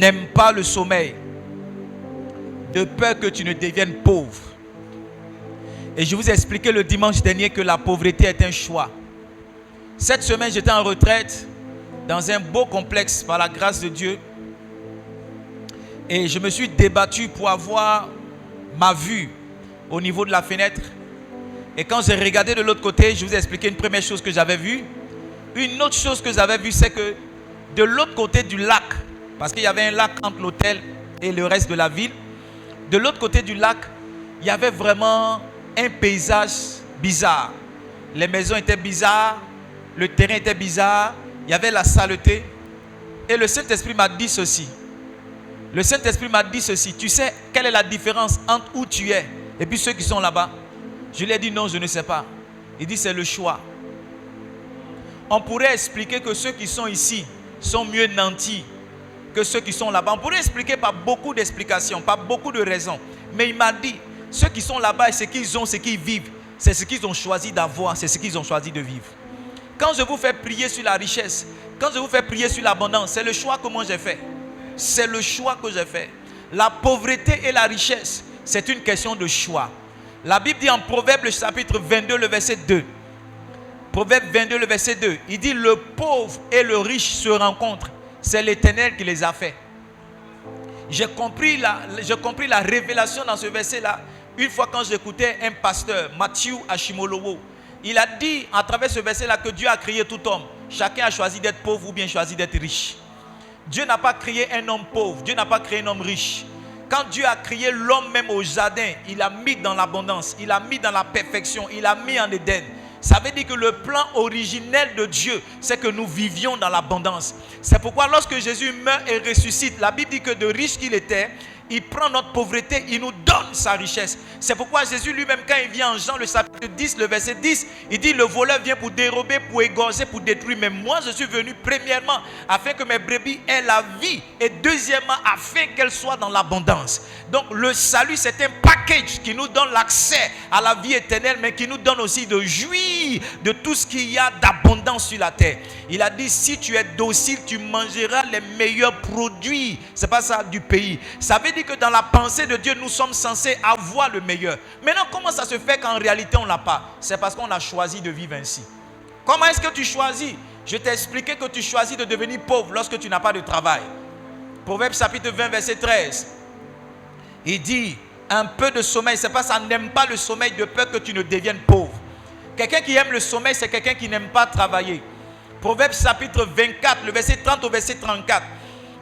n'aime pas le sommeil, de peur que tu ne deviennes pauvre. Et je vous ai expliqué le dimanche dernier que la pauvreté est un choix. Cette semaine, j'étais en retraite dans un beau complexe par la grâce de Dieu. Et je me suis débattu pour avoir ma vue au niveau de la fenêtre. Et quand j'ai regardé de l'autre côté, je vous ai expliqué une première chose que j'avais vue. Une autre chose que j'avais vue, c'est que de l'autre côté du lac, parce qu'il y avait un lac entre l'hôtel et le reste de la ville, de l'autre côté du lac, il y avait vraiment un paysage bizarre. Les maisons étaient bizarres, le terrain était bizarre, il y avait la saleté. Et le Saint-Esprit m'a dit ceci. Le Saint-Esprit m'a dit ceci. Tu sais quelle est la différence entre où tu es et puis ceux qui sont là-bas? Je lui ai dit non, je ne sais pas. Il dit c'est le choix. On pourrait expliquer que ceux qui sont ici sont mieux nantis que ceux qui sont là-bas. On pourrait expliquer par beaucoup d'explications, par beaucoup de raisons. Mais il m'a dit, ceux qui sont là-bas et ce qu'ils ont, ce qu'ils vivent, c'est ce qu'ils ont choisi d'avoir, c'est ce qu'ils ont choisi de vivre. Quand je vous fais prier sur la richesse, quand je vous fais prier sur l'abondance, c'est le choix que moi j'ai fait. C'est le choix que j'ai fait. La pauvreté et la richesse, c'est une question de choix. La Bible dit en Proverbe, le chapitre 22, le verset 2. Proverbe 22, le verset 2. Il dit, le pauvre et le riche se rencontrent. C'est l'Éternel qui les a fait. J'ai compris la révélation dans ce verset-là. Une fois quand j'écoutais un pasteur, Matthew Ashimolowo, il a dit à travers ce verset-là que Dieu a créé tout homme. Chacun a choisi d'être pauvre ou bien choisi d'être riche. Dieu n'a pas créé un homme pauvre. Dieu n'a pas créé un homme riche. Quand Dieu a créé l'homme même au jardin, il l'a mis dans l'abondance, il l'a mis dans la perfection, il l'a mis en Éden. Ça veut dire que le plan originel de Dieu, c'est que nous vivions dans l'abondance. C'est pourquoi lorsque Jésus meurt et ressuscite, la Bible dit que de riche qu'il était, il prend notre pauvreté, il nous donne sa richesse. C'est pourquoi Jésus lui-même, quand il vient en Jean, le chapitre 10, le verset 10, il dit, le voleur vient pour dérober, pour égorger, pour détruire. Mais moi, je suis venu premièrement afin que mes brebis aient la vie. Et deuxièmement, afin qu'elles soient dans l'abondance. Donc le salut, c'est un package qui nous donne l'accès à la vie éternelle, mais qui nous donne aussi de jouir de tout ce qu'il y a d'abondance sur la terre. Il a dit, si tu es docile, tu mangeras les meilleurs produits. C'est pas ça du pays. Ça veut dire que dans la pensée de Dieu, nous sommes censés avoir le meilleur. Maintenant, comment ça se fait qu'en réalité, on ne l'a pas? C'est parce qu'on a choisi de vivre ainsi. Comment est-ce que tu choisis? Je t'ai expliqué que tu choisis de devenir pauvre lorsque tu n'as pas de travail. Proverbe chapitre 20, verset 13. Il dit, un peu de sommeil, c'est pas ça, n'aime pas le sommeil de peur que tu ne deviennes pauvre. Quelqu'un qui aime le sommeil, c'est quelqu'un qui n'aime pas travailler. Proverbe chapitre 24, le verset 30 au verset 34.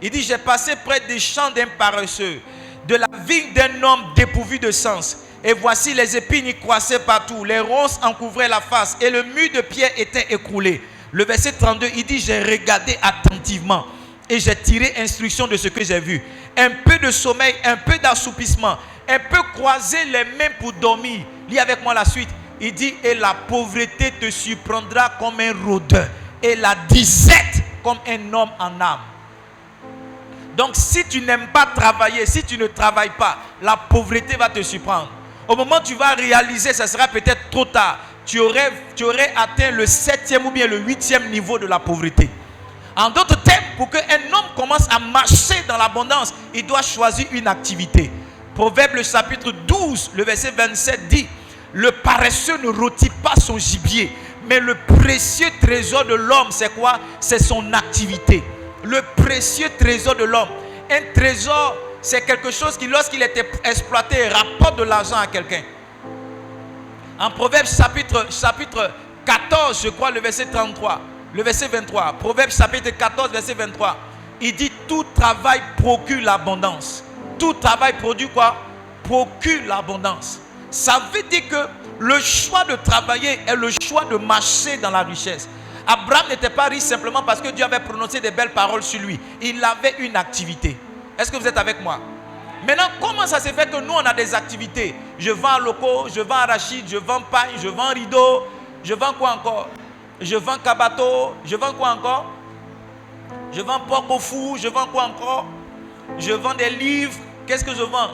Il dit, j'ai passé près des champs d'un paresseux, de la vigne d'un homme dépourvu de sens. Et voici les épines y croissaient partout, les ronces en couvraient la face et le mur de pierre était écroulé. Le verset 32, il dit, j'ai regardé attentivement et j'ai tiré instruction de ce que j'ai vu. Un peu de sommeil, un peu d'assoupissement, un peu croiser les mains pour dormir. Lis avec moi la suite. Il dit, et la pauvreté te surprendra comme un rôdeur et la disette comme un homme en âme. Donc si tu n'aimes pas travailler, si tu ne travailles pas, la pauvreté va te surprendre. Au moment où tu vas réaliser, ça sera peut-être trop tard. Tu aurais atteint le 7e ou bien le 8e niveau de la pauvreté. En d'autres termes, pour qu'un homme commence à marcher dans l'abondance, il doit choisir une activité. Proverbe le chapitre 12, le verset 27 dit, le paresseux ne rôtit pas son gibier, mais le précieux trésor de l'homme, c'est quoi? C'est son activité. Le précieux trésor de l'homme. Un trésor, c'est quelque chose qui, lorsqu'il est exploité, rapporte de l'argent à quelqu'un. En Proverbe chapitre 14, je crois, le verset 33, le verset 23. Proverbe chapitre 14, verset 23. Il dit, tout travail procure l'abondance. Tout travail produit quoi? Procure l'abondance. Ça veut dire que le choix de travailler est le choix de marcher dans la richesse. Abraham n'était pas riche simplement parce que Dieu avait prononcé des belles paroles sur lui. Il avait une activité. Est-ce que vous êtes avec moi? Maintenant, comment ça se fait que nous, on a des activités? Je vends locaux, je vends arachide, je vends paille, je vends rideau, je vends quoi encore? Je vends cabato, je vends quoi encore? Je vends porc au four, je vends quoi encore? Je vends des livres. Qu'est-ce que je vends?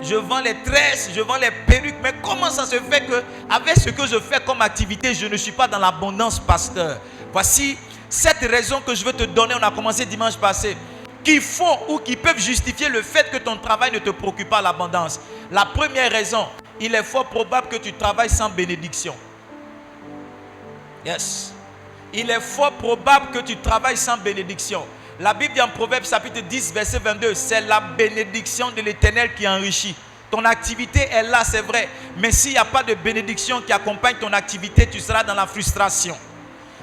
Je vends les tresses, je vends les perruques. Mais comment ça se fait que, avec ce que je fais comme activité, je ne suis pas dans l'abondance, pasteur? Voici cette raison que je veux te donner. On a commencé dimanche passé. qui font ou qui peuvent justifier le fait que ton travail ne te procure pas l'abondance. La première raison, il est fort probable que tu travailles sans bénédiction. Yes. Il est fort probable que tu travailles sans bénédiction. La Bible dit en Proverbes chapitre 10 verset 22, c'est la bénédiction de l'Éternel qui enrichit. Ton activité est là, c'est vrai. Mais s'il n'y a pas de bénédiction qui accompagne ton activité, tu seras dans la frustration.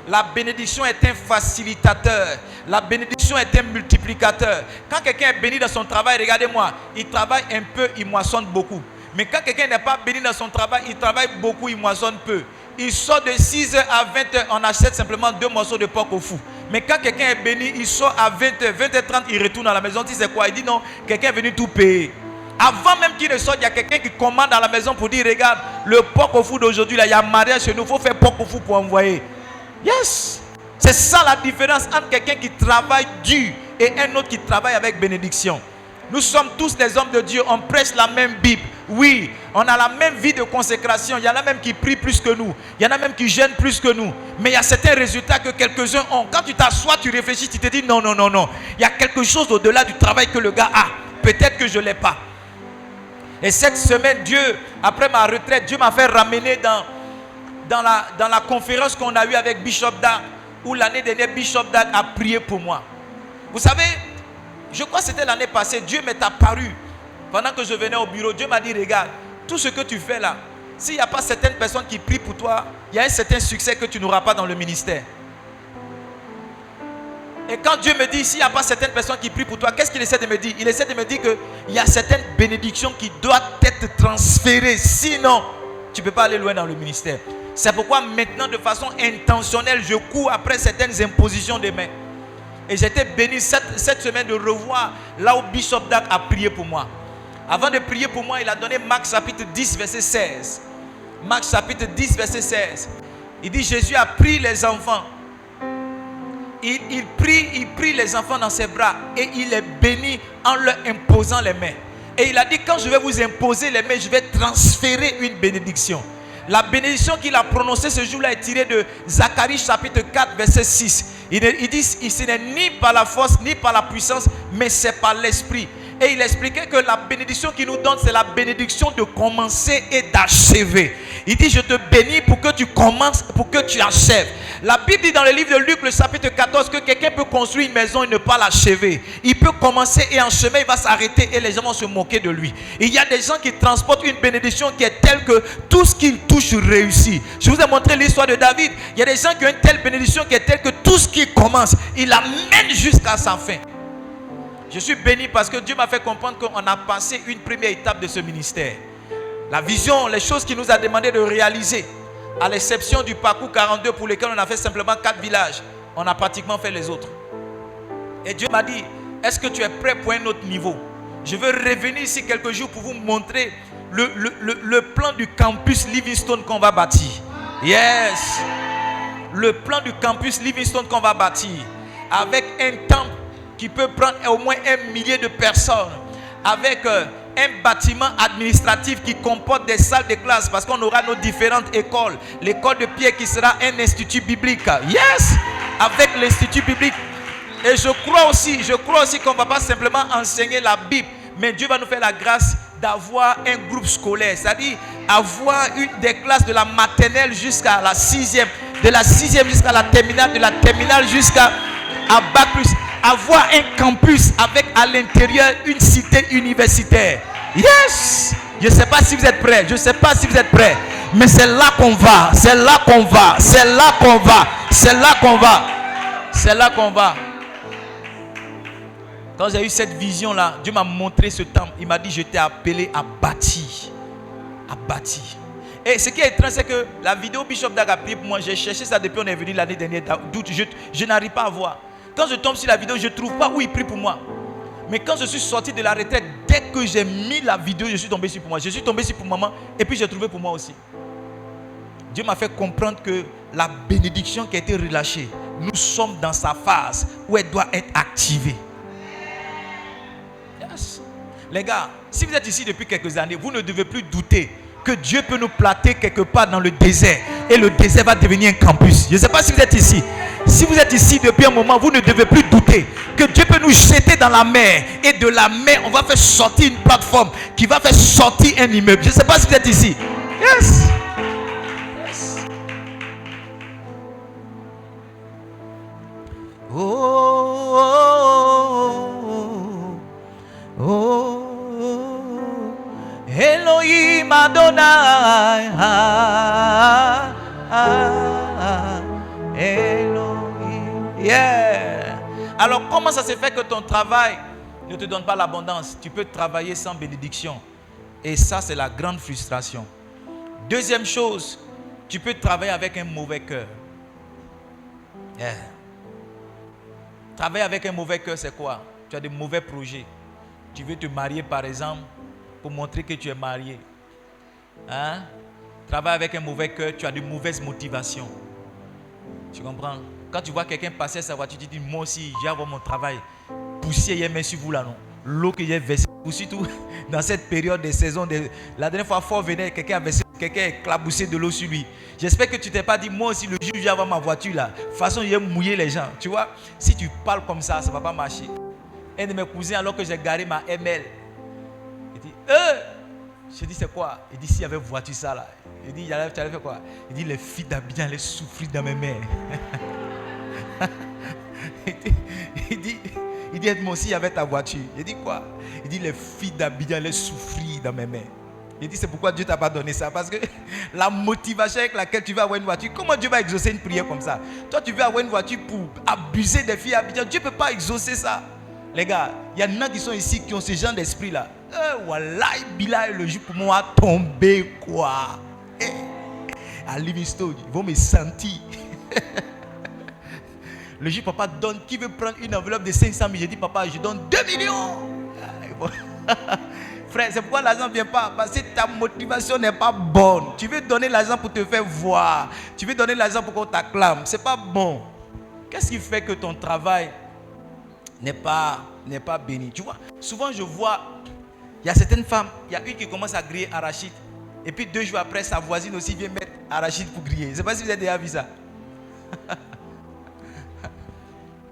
La bénédiction est un facilitateur. La bénédiction est un multiplicateur. Quand quelqu'un est béni dans son travail, regardez-moi, il travaille un peu, il moissonne beaucoup. Mais quand quelqu'un n'est pas béni dans son travail, il travaille beaucoup, il moissonne peu. Il sort de 6h à 20h, on achète simplement 2 morceaux de porc au fou. Mais quand quelqu'un est béni, il sort à 20h, 20h30, il retourne à la maison. Tu sais quoi? Il dit non, quelqu'un est venu tout payer. Avant même qu'il ne sorte, il y a quelqu'un qui commande à la maison pour dire, regarde, le porc au fou d'aujourd'hui, là, il y a un mariage chez nous, il faut faire porc au fou pour envoyer. Yes. C'est ça la différence entre quelqu'un qui travaille dur et un autre qui travaille avec bénédiction. Nous sommes tous des hommes de Dieu, on prêche la même Bible. Oui, on a la même vie de consécration. Il y en a même qui prient plus que nous. Il y en a même qui jeûnent plus que nous. Mais il y a certains résultats que quelques-uns ont. Quand tu t'assois, tu réfléchis, tu te dis non. Il y a quelque chose au-delà du travail que le gars a. Peut-être que je ne l'ai pas. Et cette semaine, Dieu, après ma retraite, Dieu m'a fait ramener dans la conférence qu'on a eue avec Bishop Dag, où l'année dernière, Bishop Dag a prié pour moi. Vous savez, je crois que c'était l'année passée, Dieu m'est apparu. Pendant que je venais au bureau, Dieu m'a dit, regarde, tout ce que tu fais là, s'il n'y a pas certaines personnes qui prient pour toi, il y a un certain succès que tu n'auras pas dans le ministère. Et quand Dieu me dit, s'il n'y a pas certaines personnes qui prient pour toi, qu'est-ce qu'il essaie de me dire? Il essaie de me dire qu'il y a certaines bénédictions qui doivent être transférées. Sinon, tu ne peux pas aller loin dans le ministère. C'est pourquoi maintenant, de façon intentionnelle, je cours après certaines impositions des mains. Et j'étais béni cette semaine de revoir là où Bishop Dag a prié pour moi. Avant de prier pour moi, il a donné Marc chapitre 10, verset 16. Marc chapitre 10, verset 16. Il dit, Jésus a pris les enfants. Il prie les enfants dans ses bras et il les bénit en leur imposant les mains. Et il a dit, quand je vais vous imposer les mains, je vais transférer une bénédiction. La bénédiction qu'il a prononcée ce jour-là est tirée de Zacharie chapitre 4, verset 6. Il dit, ce n'est ni par la force, ni par la puissance, mais c'est par l'esprit. Et il expliquait que la bénédiction qu'il nous donne, c'est la bénédiction de commencer et d'achever. Il dit, je te bénis pour que tu commences, pour que tu achèves. La Bible dit dans le livre de Luc, le chapitre 14, que quelqu'un peut construire une maison et ne pas l'achever. Il peut commencer et en chemin, il va s'arrêter et les gens vont se moquer de lui. Il y a des gens qui transportent une bénédiction qui est telle que tout ce qu'ils touchent réussit. Je vous ai montré l'histoire de David. Il y a des gens qui ont une telle bénédiction qui est telle que tout ce qui commence, il l'amène jusqu'à sa fin. Je suis béni parce que Dieu m'a fait comprendre qu'on a passé une première étape de ce ministère. La vision, les choses qu'il nous a demandé de réaliser, à l'exception du parcours 42 pour lequel on a fait simplement 4 villages, on a pratiquement fait les autres. Et Dieu m'a dit, est-ce que tu es prêt pour un autre niveau? Je veux revenir ici quelques jours pour vous montrer le plan du campus Livingstone qu'on va bâtir. Yes! Le plan du campus Livingstone qu'on va bâtir. Avec un temple qui peut prendre au moins 1 millier de personnes. Avec un bâtiment administratif qui comporte des salles de classe. Parce qu'on aura nos différentes écoles. L'école de Pierre qui sera un institut biblique. Yes! Avec l'institut biblique. Et je crois aussi qu'on ne va pas simplement enseigner la Bible. Mais Dieu va nous faire la grâce d'avoir un groupe scolaire. C'est-à-dire avoir des classes de la maternelle jusqu'à la 6e. De la 6e jusqu'à la terminale. De la terminale jusqu'à Bac+. Avoir un campus avec à l'intérieur une cité universitaire. Yes! Je ne sais pas si vous êtes prêts. Je ne sais pas si vous êtes prêts. Mais c'est là qu'on va. C'est là qu'on va. C'est là qu'on va. C'est là qu'on va. C'est là qu'on va. Quand j'ai eu cette vision-là, Dieu m'a montré ce temple. Il m'a dit, je t'ai appelé à bâtir. À bâtir. Et ce qui est étrange, c'est que la vidéo Bishop Dag a prié pour moi. J'ai cherché ça depuis on est venu l'année dernière. Je n'arrive pas à voir. Quand je tombe sur la vidéo, je ne trouve pas où il prie pour moi. Mais quand je suis sorti de la retraite, dès que j'ai mis la vidéo, je suis tombé sur pour moi. Je suis tombé sur pour maman et puis j'ai trouvé pour moi aussi. Dieu m'a fait comprendre que la bénédiction qui a été relâchée, nous sommes dans sa phase où elle doit être activée. Yes. Les gars, si vous êtes ici depuis quelques années, vous ne devez plus douter que Dieu peut nous planter quelque part dans le désert et le désert va devenir un campus. Je ne sais pas si vous êtes ici. Si vous êtes ici depuis un moment, vous ne devez plus douter que Dieu peut nous jeter dans la mer. Et de la mer, on va faire sortir une plateforme qui va faire sortir un immeuble. Je ne sais pas si vous êtes ici. Yes. Oh, oh, oh, oh, Elohim Adonai, Elohim. Yeah. Alors comment ça se fait que ton travail ne te donne pas l'abondance? Tu peux travailler sans bénédiction. Et ça, c'est la grande frustration. Deuxième chose, tu peux travailler avec un mauvais cœur. Yeah. Travailler avec un mauvais cœur, c'est quoi? Tu as de mauvais projets. Tu veux te marier, par exemple, pour montrer que tu es marié. Hein? Travailler avec un mauvais cœur, tu as de mauvaises motivations. Tu comprends? Quand tu vois quelqu'un passer sa voiture, tu te dis, moi aussi, j'ai avoir mon travail. Poussière, il y a sur vous là, non? L'eau que j'ai versée, surtout dans cette période de saison. La dernière fois, fort venait, quelqu'un a versé, quelqu'un a éclaboussé de l'eau sur lui. J'espère que tu t'es pas dit, moi aussi, le jour où j'ai avoir ma voiture là, de toute façon, il a mouillé les gens. Tu vois, si tu parles comme ça ne va pas marcher. Un de mes cousins, alors que j'ai garé ma ML, il dit, je dis, c'est quoi? Il dit, s'il y avait voiture ça là. Il dit, tu allais faire quoi? Il dit, les filles d'Abidjan allaient souffrir dans mes mains. Il dit, moi aussi, il y avait ta voiture. Il dit quoi? Il dit, les filles d'Abidjan allaient souffrir dans mes mains. Il dit, c'est pourquoi Dieu t'a pas donné ça. Parce que la motivation avec laquelle tu vas avoir une voiture, comment Dieu va exaucer une prière comme ça? Toi, tu veux avoir une voiture pour abuser des filles d'Abidjan. Dieu ne peut pas exaucer ça. Les gars, il y a des gens qui sont ici qui ont ce genre d'esprit là. Wallahi, Bila, le jour pour moi a tombé quoi. À Livingstone, ils vont me sentir. Le jour papa donne, qui veut prendre une enveloppe de 500 000? J'ai dit, papa, je donne 2 millions. Frère, c'est pourquoi l'argent ne vient pas. Parce que ta motivation n'est pas bonne. Tu veux donner l'argent pour te faire voir. Tu veux donner l'argent pour qu'on t'acclame. Ce n'est pas bon. Qu'est-ce qui fait que ton travail n'est pas béni? Tu vois, souvent je vois, il y a certaines femmes, il y a une qui commence à griller arachide. Et puis 2 jours après, sa voisine aussi vient mettre arachide pour griller. Je ne sais pas si vous avez déjà vu ça.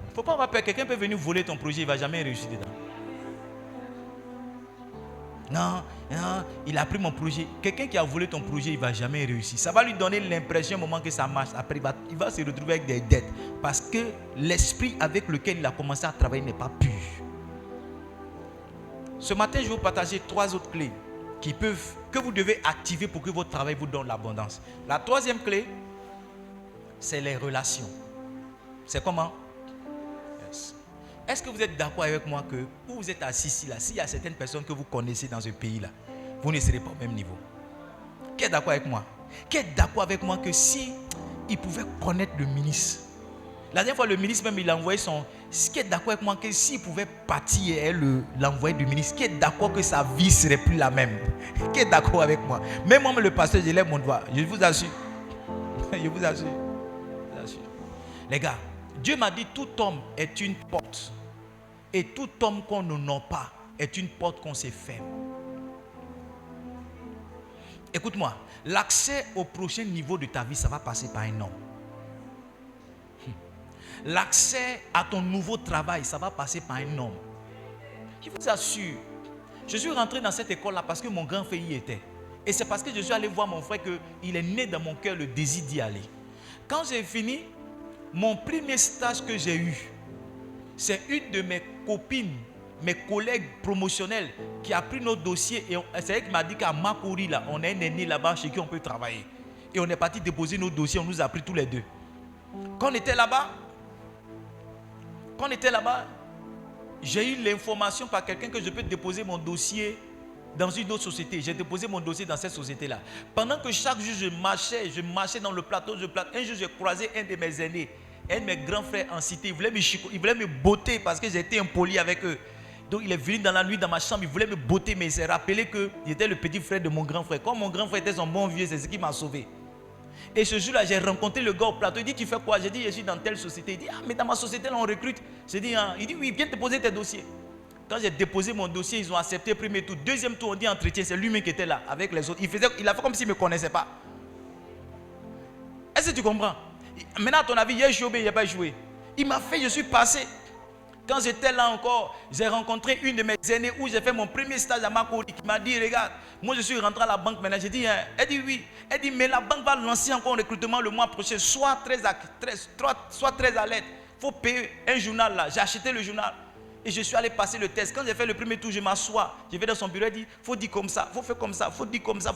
Il ne faut pas avoir peur. Quelqu'un peut venir voler ton projet, il ne va jamais réussir dedans. Non, il a pris mon projet. Quelqu'un qui a volé ton projet, il ne va jamais réussir. Ça va lui donner l'impression au moment que ça marche. Après, il va se retrouver avec des dettes. Parce que l'esprit avec lequel il a commencé à travailler n'est pas pur. Ce matin, je vais vous partager 3 autres clés que vous devez activer pour que votre travail vous donne l'abondance. La 3e clé, c'est les relations. C'est comment? Est-ce que vous êtes d'accord avec moi que où vous êtes assis ici, là, s'il y a certaines personnes que vous connaissez dans ce pays-là, vous ne serez pas au même niveau? Qui est d'accord avec moi? Qui est d'accord avec moi que si il pouvait connaître le ministre, la dernière fois le ministre même il a envoyé son... Qui est d'accord avec moi que s'il pouvait partir et l'envoyer du ministre, qui est d'accord que sa vie ne serait plus la même? Qui est d'accord avec moi? Même moi, le pasteur, je lève mon doigt. Je vous assure. Je vous assure. Les gars, Dieu m'a dit tout homme est une porte. Et tout homme qu'on ne nomme pas est une porte qu'on se ferme. Écoute-moi, l'accès au prochain niveau de ta vie, ça va passer par un homme. L'accès à ton nouveau travail, ça va passer par un homme. Je vous assure, je suis rentré dans cette école-là parce que mon grand frère y était. Et c'est parce que je suis allé voir mon frère qu'il est né dans mon cœur le désir d'y aller. Quand j'ai fini, mon premier stage que j'ai eu, c'est une de mes copines, mes collègues promotionnels qui a pris nos dossiers et c'est elle qui m'a dit qu'à Makori, là, on a un aîné là-bas chez qui on peut travailler. Et on est parti déposer nos dossiers, on nous a pris tous les 2. Quand on était là-bas, j'ai eu l'information par quelqu'un que je peux déposer mon dossier dans une autre société. J'ai déposé mon dossier dans cette société-là. Pendant que chaque jour je marchais dans le plateau, un jour j'ai croisé un de mes aînés, un de mes grands frères en cité. Il voulait me botter parce que j'étais impoli avec eux. Donc il est venu dans la nuit dans ma chambre, il voulait me botter, mais il s'est rappelé qu'il était le petit frère de mon grand frère. Comme mon grand frère était son bon vieux, c'est ce qui m'a sauvé. Et ce jour-là, j'ai rencontré le gars au plateau. Il dit, tu fais quoi? J'ai dit, je suis dans telle société. Il dit, ah, mais dans ma société, là, on recrute. J'ai dit, ah. Il dit, oui, viens déposer tes dossiers. Quand j'ai déposé mon dossier, ils ont accepté premier tour. Deuxième tour, on dit entretien. C'est lui-même qui était là avec les autres. Il a fait comme s'il ne me connaissait pas. Est-ce que tu comprends? Maintenant, à ton avis, il a joué, il n'a pas joué. Il m'a fait, je suis passé. Quand j'étais là encore, j'ai rencontré une de mes aînées où j'ai fait mon premier stage à Makori qui m'a dit, regarde, moi je suis rentré à la banque maintenant. J'ai dit, hein. Elle dit oui. Elle dit, mais la banque va lancer encore un recrutement le mois prochain. Sois très à l'aide. Il faut payer un journal là. J'ai acheté le journal. Et je suis allé passer le test. Quand j'ai fait le premier tour, je m'assois. Je vais dans son bureau, elle dit, il faut dire comme ça, il faut faire comme ça, il faut dire comme ça.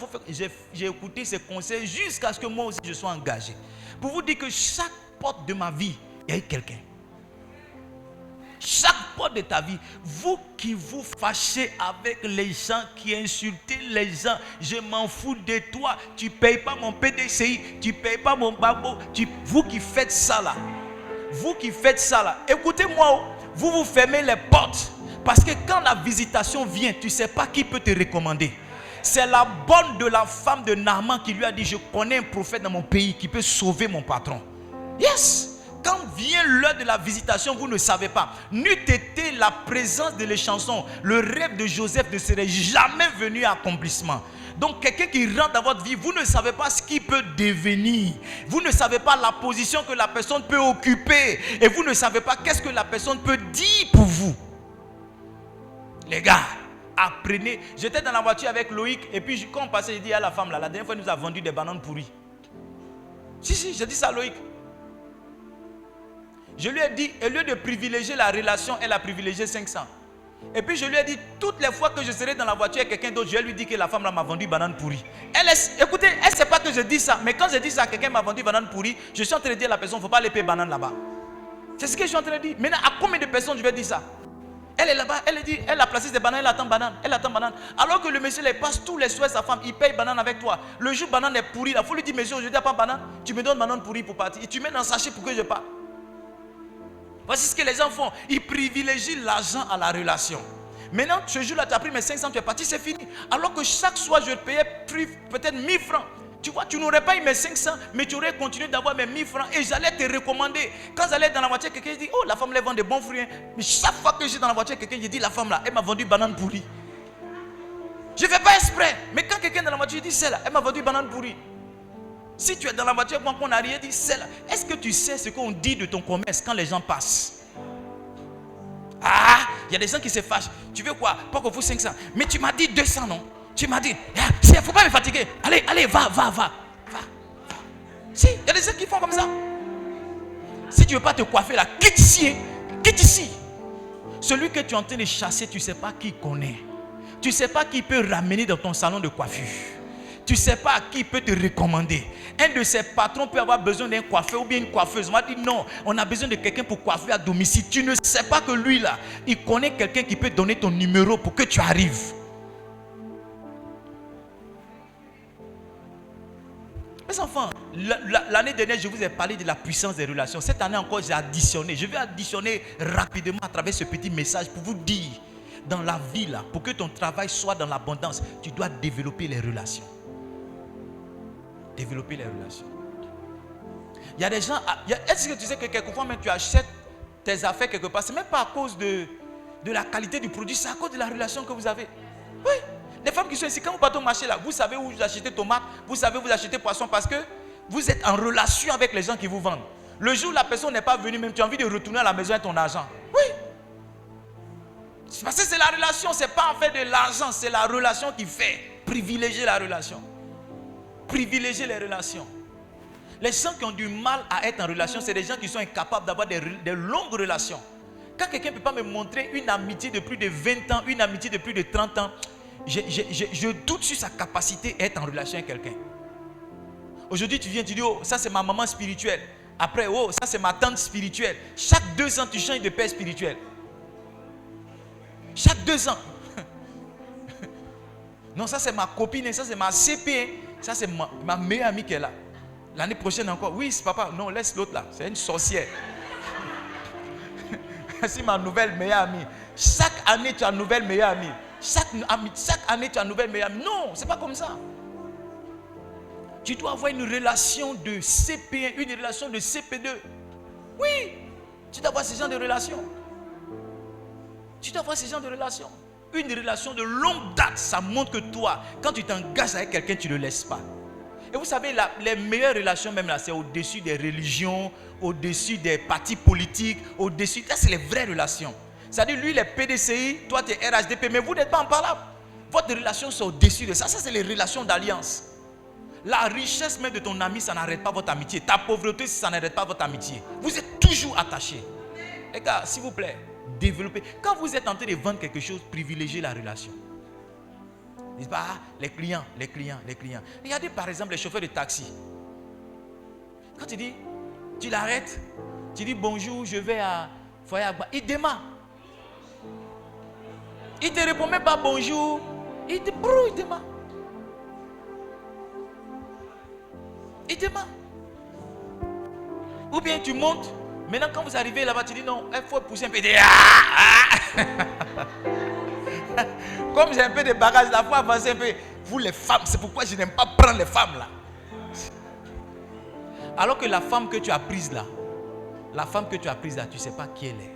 J'ai écouté ses conseils jusqu'à ce que moi aussi je sois engagé. Pour vous dire que chaque porte de ma vie, il y a eu quelqu'un. Chaque porte de ta vie, vous qui vous fâchez avec les gens, qui insultez les gens, je m'en fous de toi, tu ne payes pas mon PDCI, tu ne payes pas mon babo, vous qui faites ça là, écoutez-moi, vous vous fermez les portes, parce que quand la visitation vient, tu ne sais pas qui peut te recommander. C'est la bonne de la femme de Naaman qui lui a dit, je connais un prophète dans mon pays qui peut sauver mon patron. Yes! Quand vient l'heure de la visitation, vous ne savez pas. N'eût été la présence de l'échanson, le rêve de Joseph ne serait jamais venu à accomplissement. Donc quelqu'un qui rentre dans votre vie, vous ne savez pas ce qu'il peut devenir. Vous ne savez pas la position que la personne peut occuper. Et vous ne savez pas qu'est-ce que la personne peut dire pour vous. Les gars, apprenez. J'étais dans la voiture avec Loïc et puis quand on passait, j'ai dit à la femme là, la dernière fois elle nous a vendu des bananes pourries. Si, j'ai dit ça à Loïc. Je lui ai dit, au lieu de privilégier la relation, elle a privilégié 500. Et puis je lui ai dit, toutes les fois que je serai dans la voiture avec quelqu'un d'autre, je vais lui dire que la femme là m'a vendu banane pourrie. Écoutez, elle ne sait pas que je dis ça. Mais quand je dis ça, quelqu'un m'a vendu banane pourrie, je suis en train de dire à la personne, il ne faut pas aller payer banane là-bas. C'est ce que je suis en train de dire. Maintenant, à combien de personnes je vais dire ça? Elle est là-bas, elle dit, elle a placé des bananes, elle attend banane. Alors que le monsieur les passe tous les soirs sa femme, il paye banane avec toi. Le jour banane est pourri, il faut lui dire, monsieur, aujourd'hui il n'y a pas banane, tu me donnes banane pourrie pour partir. Et tu mets dans le sachet pour que je parte. Voici ce que les gens font. Ils privilégient l'argent à la relation. Maintenant, ce jour-là, tu as pris mes 500, tu es parti, c'est fini. Alors que chaque soir, je payais peut-être 1000 francs. Tu vois, tu n'aurais pas eu mes 500, mais tu aurais continué d'avoir mes 1000 francs et j'allais te recommander. Quand j'allais dans la voiture, quelqu'un dit, oh, la femme, elle vend des bons fruits. Mais chaque fois que je suis dans la voiture, quelqu'un dit, la femme là, elle m'a vendu banane pourrie. Je ne fais pas exprès. Mais quand quelqu'un dans la voiture dit, celle-là, elle m'a vendu banane pourrie. Si tu es dans la voiture, quand on arrive, dit, est-ce que tu sais ce qu'on dit de ton commerce quand les gens passent? Ah, il y a des gens qui se fâchent. Tu veux quoi? Pas qu'on vous 500. Mais tu m'as dit 200, non? Tu m'as dit, il ne faut pas me fatiguer. Allez, va. Si, il y a des gens qui font comme ça. Si tu ne veux pas te coiffer là, quitte ici. Celui que tu es en train de chasser, tu ne sais pas qui connaît. Tu ne sais pas qui peut ramener dans ton salon de coiffure. Tu ne sais pas qui peut te recommander. Un de ses patrons peut avoir besoin d'un coiffeur ou bien une coiffeuse. On m'a dit non, on a besoin de quelqu'un pour coiffer à domicile. Tu ne sais pas que lui là, il connaît quelqu'un qui peut donner ton numéro pour que tu arrives. Mes enfants, l'année dernière, je vous ai parlé de la puissance des relations. Cette année encore, j'ai additionné. Je vais additionner rapidement à travers ce petit message pour vous dire, dans la vie là, pour que ton travail soit dans l'abondance, tu dois développer les relations. Développer les relations. Il y a des gens, est-ce que tu sais que quelquefois même tu achètes tes affaires quelque part, c'est même pas à cause de la qualité du produit, c'est à cause de la relation que vous avez. Oui, les femmes qui sont ici, quand vous partez au marché là, vous savez où vous achetez tomates, vous savez où vous achetez poisson parce que vous êtes en relation avec les gens qui vous vendent. Le jour où la personne n'est pas venue, même tu as envie de retourner à la maison avec ton argent. Oui. Parce que c'est la relation, c'est pas en fait de l'argent, c'est la relation qui fait. Privilégier la relation. Privilégier les relations. Les gens qui ont du mal à être en relation, c'est des gens qui sont incapables d'avoir des longues relations. Quand quelqu'un ne peut pas me montrer une amitié de plus de 20 ans, une amitié de plus de 30 ans, je doute sur sa capacité à être en relation avec quelqu'un. Aujourd'hui, tu viens, tu dis, oh, ça c'est ma maman spirituelle. Après, oh, ça c'est ma tante spirituelle. Chaque 2 ans, tu changes de père spirituel. Chaque 2 ans. Non, ça c'est ma copine, ça c'est ma CP. Ça c'est ma meilleure amie qui est là. L'année prochaine encore. Oui, c'est papa. Non, laisse l'autre là. C'est une sorcière. C'est ma nouvelle meilleure amie. Chaque année, tu as une nouvelle meilleure amie. Chaque année, tu as une nouvelle meilleure amie. Non, c'est pas comme ça. Tu dois avoir une relation de CP1, une relation de CP2. Oui, tu dois avoir ce genre de relation. Tu dois avoir ce genre de relation. Une relation de longue date, ça montre que toi, quand tu t'engages avec quelqu'un, tu ne le laisses pas. Et vous savez, les meilleures relations même là, c'est au-dessus des religions, au-dessus des partis politiques, au-dessus. Ça, c'est les vraies relations. C'est-à-dire, lui, il est PDCI, toi, tu es RHDP, mais vous n'êtes pas imparables. Votre relation, c'est au-dessus de ça. Ça, c'est les relations d'alliance. La richesse même de ton ami, ça n'arrête pas votre amitié. Ta pauvreté, ça n'arrête pas votre amitié. Vous êtes toujours attachés. Les gars, s'il vous plaît, développez. Quand vous êtes en train de vendre quelque chose, privilégiez la relation. Dites pas, les clients. Regardez par exemple les chauffeurs de taxi. Quand tu l'arrêtes, tu dis bonjour, je vais à Foyer Agba. Il démarre. Il ne te répond même pas bonjour. Il démarre. Il démarre. Ou bien tu montes. Maintenant quand vous arrivez là-bas, tu dis non, il faut pousser un peu. Comme j'ai un peu de bagages là, il faut avancer un peu. Vous les femmes, c'est pourquoi je n'aime pas prendre les femmes là. Alors que la femme que tu as prise là, tu ne sais pas qui elle est.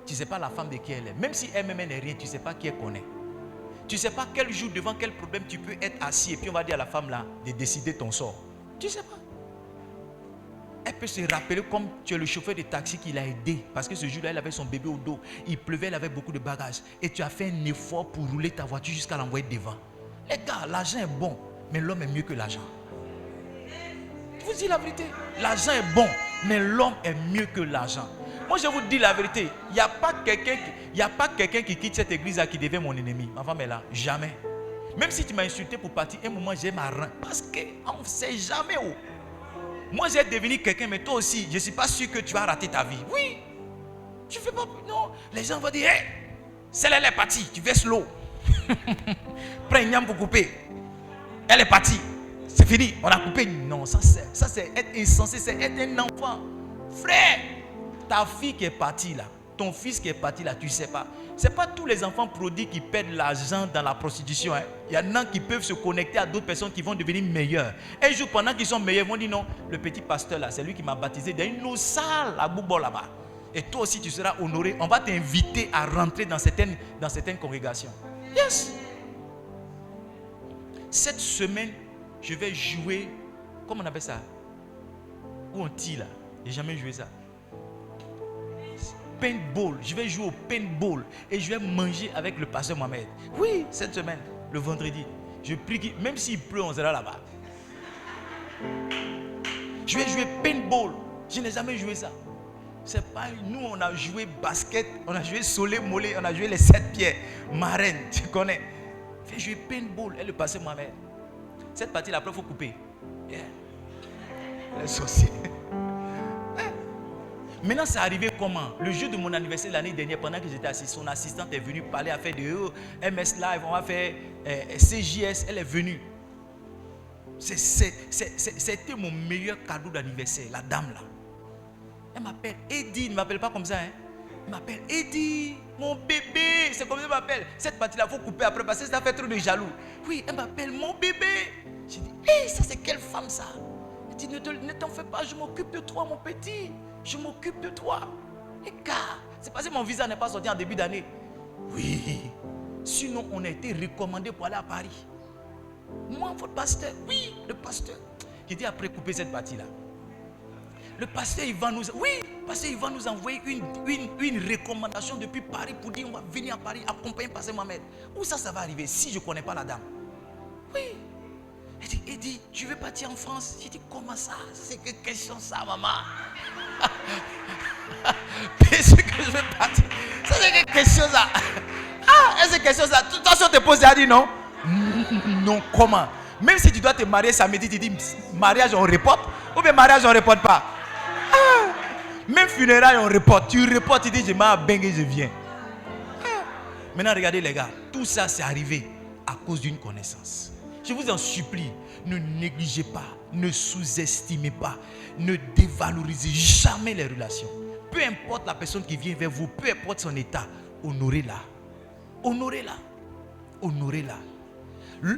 Tu ne sais pas la femme de qui elle est. Même si elle-même n'est rien, tu ne sais pas qui elle connaît. Tu ne sais pas quel jour, devant quel problème tu peux être assis et puis on va dire à la femme là de décider ton sort. Tu ne sais pas. Elle peut se rappeler comme tu es le chauffeur de taxi qui l'a aidé. Parce que ce jour-là, elle avait son bébé au dos. Il pleuvait, elle avait beaucoup de bagages. Et tu as fait un effort pour rouler ta voiture jusqu'à l'envoyer devant. Les gars, l'argent est bon, mais l'homme est mieux que l'argent. Je vous dis la vérité. L'argent est bon, mais l'homme est mieux que l'argent. Moi, je vous dis la vérité. Il n'y a pas quelqu'un qui quitte cette église-là qui devient mon ennemi. Ma femme est là. Jamais. Même si tu m'as insulté pour partir, un moment, j'ai ma rein. Parce qu'on ne sait jamais où. Moi, j'ai devenu quelqu'un, mais toi aussi, je ne suis pas sûr que tu vas rater ta vie. Oui. Tu ne fais pas. Non. Les gens vont dire, hey, celle-là, elle est partie. Tu verses l'eau. Prends une yam pour couper. Elle est partie. C'est fini. On a coupé. Non, ça c'est être insensé. C'est être un enfant. Frère, ta fille qui est partie là, ton fils qui est parti là, tu ne sais pas. Ce n'est pas tous les enfants prodigues qui perdent l'argent dans la prostitution. Hein. Il y en a qui peuvent se connecter à d'autres personnes qui vont devenir meilleures. Un jour, pendant qu'ils sont meilleurs, ils vont dire non, le petit pasteur là, c'est lui qui m'a baptisé dans une eau sale à Boubo là-bas. Et toi aussi, tu seras honoré. On va t'inviter à rentrer dans certaines congrégations. Yes. Cette semaine, je vais jouer, comment on appelle ça? Où on tire là? J'ai jamais joué ça. Paintball. Je vais jouer au paintball et je vais manger avec le pasteur Mohamed. Oui, cette semaine, le vendredi. Je prie, même s'il pleut, on sera là-bas. Je vais jouer paintball. Je n'ai jamais joué ça. C'est pas nous, on a joué basket, on a joué solé mollet, on a joué les 7 pierres. Marraine, tu connais. Je vais jouer paintball et le pasteur Mohamed. Cette partie là, après, il faut couper. Yeah. Les sorciers. Maintenant, c'est arrivé comment? Le jour de mon anniversaire l'année dernière, pendant que j'étais assis, son assistante est venue parler, à faire de MS Live, on va faire CJS, elle est venue. C'était mon meilleur cadeau d'anniversaire, la dame là. Elle m'appelle Eddie, il ne m'appelle pas comme ça. Hein. Il m'appelle Eddie, mon bébé. C'est comme ça qu'elle m'appelle. Cette partie-là, il faut couper après parce que ça fait trop de jaloux. Oui, elle m'appelle mon bébé. J'ai dit, hé, ça c'est quelle femme ça? Elle dit, ne t'en fais pas, je m'occupe de toi, mon petit. Je m'occupe de toi. Et car, c'est parce que mon visa n'est pas sorti en début d'année. Oui. Sinon, on a été recommandé pour aller à Paris. Moi, votre pasteur, oui, le pasteur. J'ai dit après couper cette partie-là. Le pasteur, il va nous envoyer une recommandation depuis Paris pour dire on va venir à Paris accompagner pasteur Mohamed. Où ça va arriver si je ne connais pas la dame? Oui. Elle dit, tu veux partir en France? J'ai dit, comment ça? C'est quelle question ça, maman? Est-ce que je vais partir? Ça, c'est quelle question ça? Ah, est-ce que question ça? Toute façon, te pose, elle dit non. Non, comment? Même si tu dois te marier samedi, tu dis, mariage, on reporte? Ou bien mariage, on ne reporte pas? Ah, même funérailles, on reporte. Tu reportes, tu dis, je m'en bengue, je viens. Ah. Maintenant, regardez les gars, tout ça, c'est arrivé à cause d'une connaissance. Je vous en supplie, ne négligez pas, ne sous-estimez pas, ne dévalorisez jamais les relations. Peu importe la personne qui vient vers vous, peu importe son état, honorez-la. Honorez-la. Honorez-la.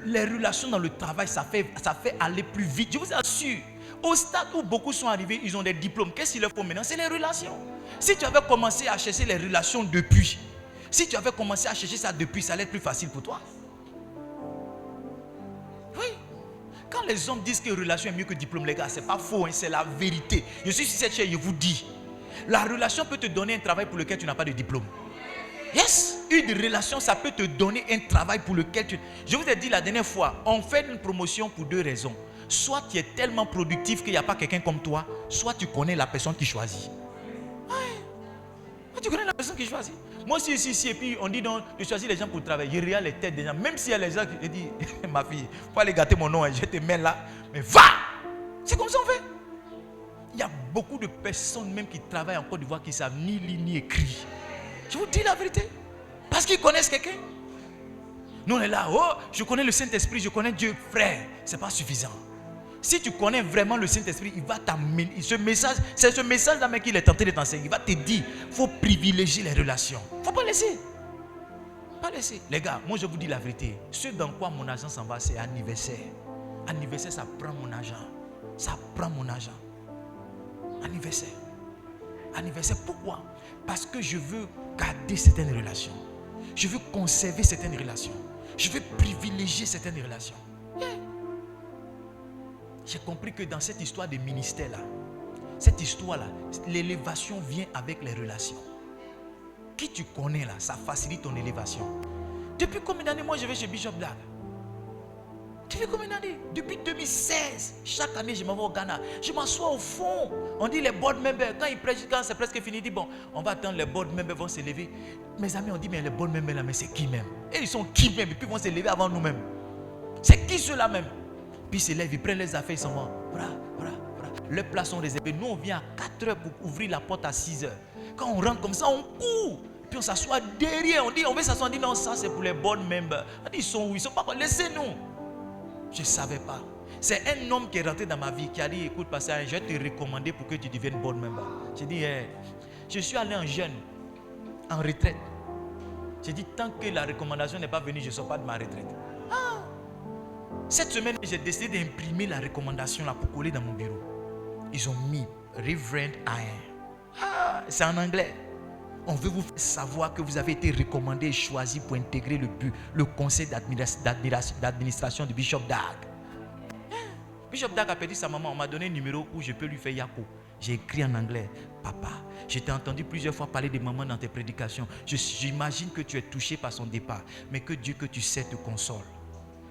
Les relations dans le travail, ça fait aller plus vite. Je vous assure, au stade où beaucoup sont arrivés, ils ont des diplômes. Qu'est-ce qu'il leur faut maintenant? C'est les relations. Si tu avais commencé à chercher les relations depuis, si tu avais commencé à chercher ça depuis, ça allait être plus facile pour toi. Oui. Quand Quand les hommes disent que relation est mieux que diplôme, les gars, c'est pas faux, hein, c'est la vérité. Je suis sur cette chaise, je vous dis. La relation peut te donner un travail pour lequel tu n'as pas de diplôme. Yes, une relation, ça peut te donner un travail pour lequel tu... Je vous ai dit la dernière fois, on fait une promotion pour 2 raisons. Soit tu es tellement productif qu'il n'y a pas quelqu'un comme toi, soit tu connais la personne qui choisit. Ouais. Tu connais la personne qui choisit. Moi aussi, ici, et puis on dit non, de choisir les gens pour travailler. Je regarde les têtes des gens. Même s'il y a les gens qui disent, ma fille, il ne faut pas aller gâter mon nom, hein, je te mets là, mais va! C'est comme ça on fait. Il y a beaucoup de personnes même qui travaillent en Côte d'Ivoire qui ne savent ni lire ni écrire. Je vous dis la vérité. Parce qu'ils connaissent quelqu'un. Nous on est là, oh, je connais le Saint-Esprit, je connais Dieu. Frère, ce n'est pas suffisant. Si tu connais vraiment le Saint-Esprit, il va t'amener. Ce message, c'est ce message-là même qu'il est tenté de t'enseigner. Il va te dire, il faut privilégier les relations. Il ne faut pas laisser. Pas laisser. Les gars, moi je vous dis la vérité. Ce dans quoi mon argent s'en va, c'est anniversaire. Anniversaire, ça prend mon argent. Ça prend mon argent. Anniversaire. Anniversaire, pourquoi? Parce que je veux garder certaines relations. Je veux conserver certaines relations. Je veux privilégier certaines relations. Yeah. J'ai compris que dans cette histoire de ministère-là, cette histoire-là, l'élévation vient avec les relations. Qui tu connais là, ça facilite ton élévation. Depuis combien d'années moi je vais chez Bishop Dag? Depuis combien d'années? Depuis 2016. Chaque année je m'en vais au Ghana. Je m'assois au fond. On dit les board members, quand ils prêchent, quand c'est presque fini, ils disent bon, on va attendre, les board members vont se lever. Mes amis ont dit mais les board members là, mais c'est qui même? Et ils sont qui même? Et puis ils vont se lever avant nous-mêmes. C'est qui ceux-là même? Puis ils se lèvent, ils prennent les affaires, ils s'en vont. Leurs places sont réservées. Nous on vient à 4 heures pour ouvrir la porte à 6 heures. Quand on rentre comme ça, on court. Puis on s'assoit derrière. On dit, on veut s'asseoir. On dit non, ça c'est pour les board members. On dit ils sont où? Ils sont pas. Laissez-nous. Je ne savais pas. C'est un homme qui est rentré dans ma vie qui a dit, écoute, pasteur, je vais te recommander pour que tu deviennes board member. J'ai dit, je suis allé en jeûne, en retraite. J'ai dit, tant que la recommandation n'est pas venue, je ne sors pas de ma retraite. Ah. Cette semaine, j'ai décidé d'imprimer la recommandation là pour coller dans mon bureau. Ils ont mis Reverend Iron. Ah, c'est en anglais. On veut vous faire savoir que vous avez été recommandé et choisi pour intégrer le conseil d'administration de Bishop Dag. Bishop Dag a perdu sa maman. On m'a donné un numéro où je peux lui faire Yako. J'ai écrit en anglais. Papa, je t'ai entendu plusieurs fois parler de maman dans tes prédications. J'imagine que tu es touché par son départ. Mais que Dieu que tu sais te console.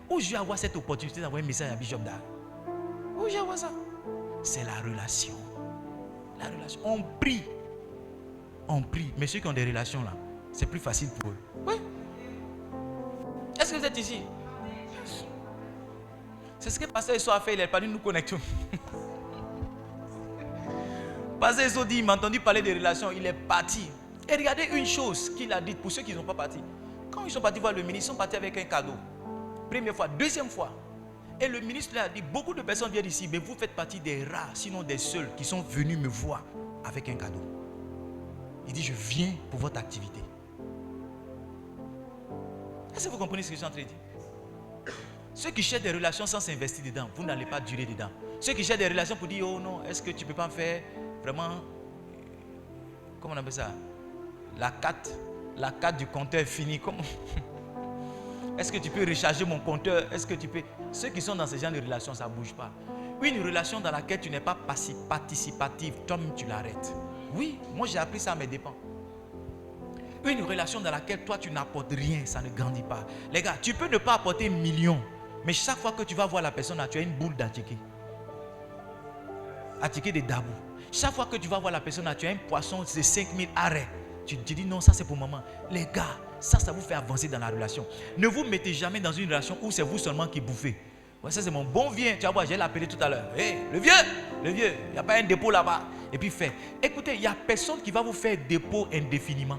Où je vais avoir cette opportunité d'envoyer un message à Bishop Dag? Où je vais avoir ça? C'est la relation. La relation. On prie. On prie. Mais ceux qui ont des relations là, c'est plus facile pour eux. Oui. Est-ce que vous êtes ici? Yes. C'est ce que Pasteur Esso a fait. Il est pas venu nous connecter. Pasteur Esso dit, il m'a entendu parler des relations. Il est parti. Et regardez une chose qu'il a dit pour ceux qui ne sont pas partis. Quand ils sont partis voir le ministre, ils sont partis avec un cadeau. Première fois. Deuxième fois. Et le ministre a dit, beaucoup de personnes viennent ici, mais vous faites partie des rares, sinon des seuls, qui sont venus me voir avec un cadeau. Il dit, je viens pour votre activité. Est-ce que vous comprenez ce que je suis en train de dire? Ceux qui cherchent des relations sans s'investir dedans, vous n'allez pas durer dedans. Ceux qui cherchent des relations pour dire, oh non, est-ce que tu ne peux pas faire vraiment, comment on appelle ça? La carte du compteur est finie. Comment? Est-ce que tu peux recharger mon compteur? Est-ce que tu peux... Ceux qui sont dans ce genre de relation, ça ne bouge pas. Une relation dans laquelle tu n'es pas participatif, toi-même tu l'arrêtes. Oui, moi j'ai appris ça à mes dépens. Une relation dans laquelle toi tu n'apportes rien, ça ne grandit pas. Les gars, tu peux ne pas apporter 1 million, mais chaque fois que tu vas voir la personne, tu as une boule d'attiqué. Attiqué de dabou. Chaque fois que tu vas voir la personne, tu as un poisson de 5000 arrêts. Tu te dis non, ça c'est pour maman. Les gars, ça vous fait avancer dans la relation. Ne vous mettez jamais dans une relation où c'est vous seulement qui bouffez. Ouais, ça c'est mon bon vieux. Tu vas voir, j'ai l'appelé tout à l'heure. Hey, le vieux, il n'y a pas un dépôt là-bas. Et puis fait. Écoutez, il n'y a personne qui va vous faire dépôt indéfiniment.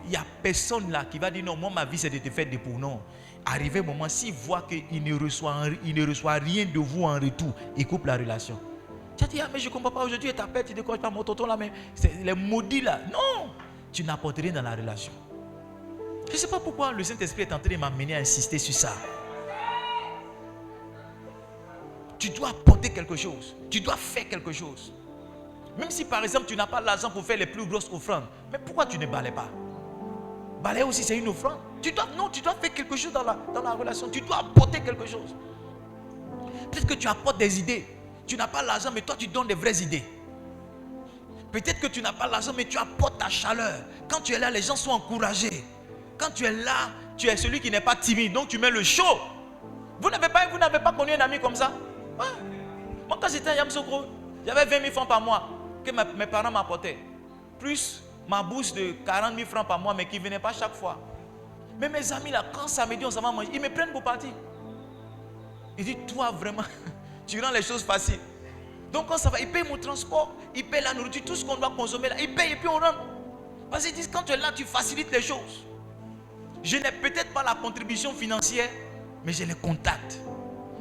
Il n'y a personne là qui va dire non, moi ma vie c'est de te faire dépôt. Non. Arrivé au moment, s'il voit qu'il ne reçoit rien de vous en retour, il coupe la relation. Tu as dit, ah mais je ne comprends pas, aujourd'hui, tu t'appelles, tu décroches pas mon tonton là, mais c'est les maudits là. Non, tu n'apportes rien dans la relation. Je ne sais pas pourquoi le Saint-Esprit est en train de m'amener à insister sur ça. Tu dois apporter quelque chose. Tu dois faire quelque chose. Même si par exemple tu n'as pas l'argent pour faire les plus grosses offrandes, mais pourquoi tu ne balais pas? Balayer aussi c'est une offrande. Tu dois faire quelque chose dans la relation. Tu dois apporter quelque chose. Peut-être que tu apportes des idées. Tu n'as pas l'argent, mais toi tu donnes des vraies idées. Peut-être que tu n'as pas l'argent, mais tu apportes ta chaleur. Quand tu es là, les gens sont encouragés. Quand tu es là, tu es celui qui n'est pas timide. Donc tu mets le show. Vous n'avez pas connu un ami comme ça? Ouais. Moi, quand j'étais à Yamoussoukro, j'avais 20 000 francs par mois que mes parents m'apportaient. Plus ma bourse de 40 000 francs par mois, mais qui ne venait pas chaque fois. Mais mes amis, là, quand samedi, on s'en va manger, ils me prennent pour partir. Ils disent, toi, vraiment, tu rends les choses faciles. Donc, quand ça va, ils payent mon transport, ils payent la nourriture, tout ce qu'on doit consommer là, ils payent et puis on rentre. Parce qu'ils disent, quand tu es là, tu facilites les choses. Je n'ai peut-être pas la contribution financière, mais j'ai les contacts,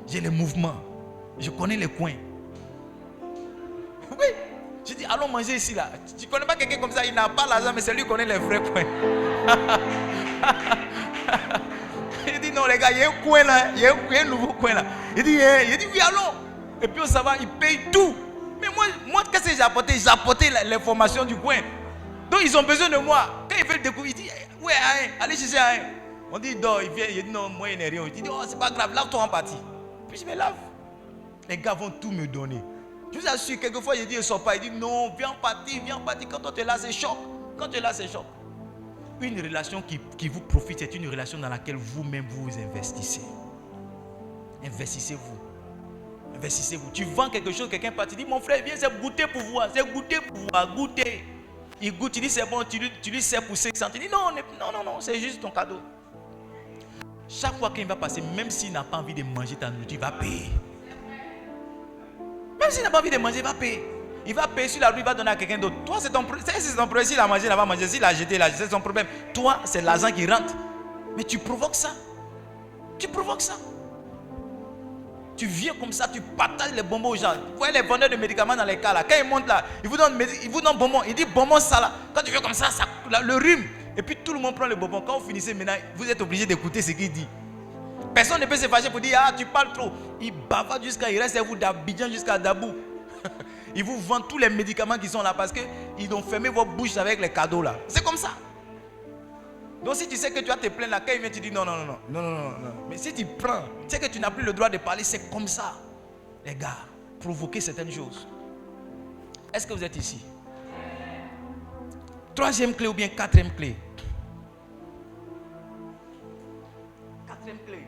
j'ai les mouvements, je connais les coins. Oui, je dis, allons manger ici là. Tu ne connais pas quelqu'un comme ça, il n'a pas l'argent, mais c'est lui qui connaît les vrais coins. Il dit, non les gars, il y a un coin là, il y a un nouveau coin là. Il dit, oui, allons. Et puis on s'en va, il paye tout. Mais moi qu'est-ce que j'ai apporté? J'ai apporté l'information du coin. Donc ils ont besoin de moi. Quand ils veulent découvrir, il dit, ouais, allez chercher un. On dit, non, il vient, il dit, non, moi il n'est rien. Il dit, oh, c'est pas grave, lave-toi en partie. Puis je me lave. Les gars vont tout me donner. Je vous assure, quelquefois, je dis, ils ne sont pas. Il dit, non, viens en partie, viens en partie. Quand tu es là, c'est choc. Quand tu es là, c'est choc. Une relation qui vous profite, c'est une relation dans laquelle vous-même vous investissez. Investissez-vous. Investissez-vous. Tu vends quelque chose, quelqu'un part, tu dis, mon frère, viens, c'est goûter pour voir. C'est goûter pour voir, goûter. Il goûte, il dit, c'est bon, tu lui sers pour 500. Tu dis, non, c'est juste ton cadeau. Chaque fois qu'il va passer, même s'il n'a pas envie de manger ta nourriture, il va payer. Même s'il n'a pas envie de manger, il va payer. Il va payer sur la rue, il va donner à quelqu'un d'autre. Toi, c'est ton problème. S'il a mangé, il va manger. S'il a jeté, c'est son problème. Toi, c'est l'argent qui rentre. Mais tu provoques ça. Tu provoques ça. Tu viens comme ça, tu partages les bonbons aux gens. Vous voyez les vendeurs de médicaments dans les cas là. Quand ils montent là, ils vous donnent bonbons. Ils disent bonbons ça là. Quand tu viens comme ça, le rhume. Et puis tout le monde prend le bonbon. Quand vous finissez maintenant, vous êtes obligé d'écouter ce qu'il dit. Personne ne peut se fâcher pour dire, ah, tu parles trop. Il bavarde il reste à vous d'Abidjan jusqu'à Dabou. Ils vous vendent tous les médicaments qui sont là parce qu'ils ont fermé vos bouches avec les cadeaux là. C'est comme ça. Donc si tu sais que tu vas te plaindre là, quand il vient, tu dis non. Mais si tu prends, tu sais que tu n'as plus le droit de parler, c'est comme ça. Les gars, provoquez certaines choses. Est-ce que vous êtes ici? Troisième clé ou bien quatrième clé? Quatrième clé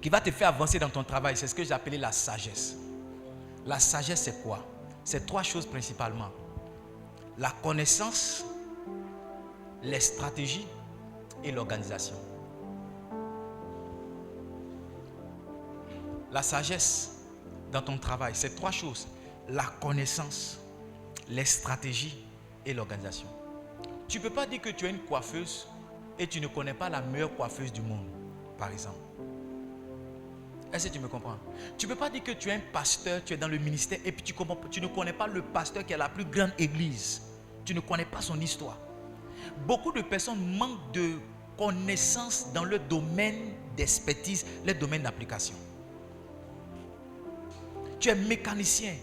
qui va te faire avancer dans ton travail, c'est ce que j'ai appelé la sagesse. La sagesse, c'est quoi? C'est trois choses principalement. La connaissance, les stratégies et l'organisation. La sagesse dans ton travail, c'est trois choses. La connaissance, les stratégies et l'organisation. Tu ne peux pas dire que tu es une coiffeuse et tu ne connais pas la meilleure coiffeuse du monde, par exemple. Est-ce que tu me comprends? Tu ne peux pas dire que tu es un pasteur, tu es dans le ministère et puis tu ne connais pas le pasteur qui a la plus grande église. Tu ne connais pas son histoire. Beaucoup de personnes manquent de connaissances dans le domaine d'expertise, le domaine d'application. Tu es mécanicien,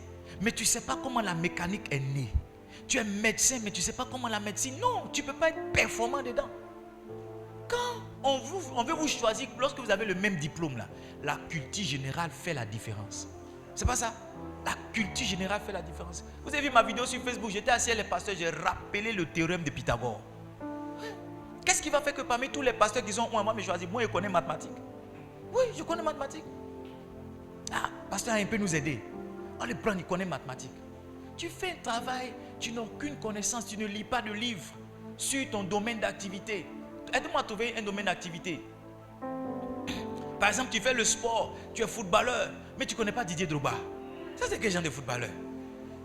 mais tu ne sais pas comment la mécanique est née. Tu es médecin, mais tu ne sais pas comment la médecine... Non, tu ne peux pas être performant dedans. Quand on veut vous choisir, lorsque vous avez le même diplôme, là, la culture générale fait la différence. C'est pas ça? La culture générale fait la différence. Vous avez vu ma vidéo sur Facebook, j'étais assis avec les pasteurs, j'ai rappelé le théorème de Pythagore. Qu'est-ce qui va faire que parmi tous les pasteurs qui sont moi, mais choisi, moi je connais mathématiques. Oui, je connais mathématiques. Ah, pasteur, il peut nous aider. On le prend, il connaît mathématiques. Tu fais un travail, tu n'as aucune connaissance, tu ne lis pas de livres sur ton domaine d'activité. Aide-moi à trouver un domaine d'activité. Par exemple, tu fais le sport, tu es footballeur, mais tu ne connais pas Didier Drogba. Ça, c'est quel genre de footballeur?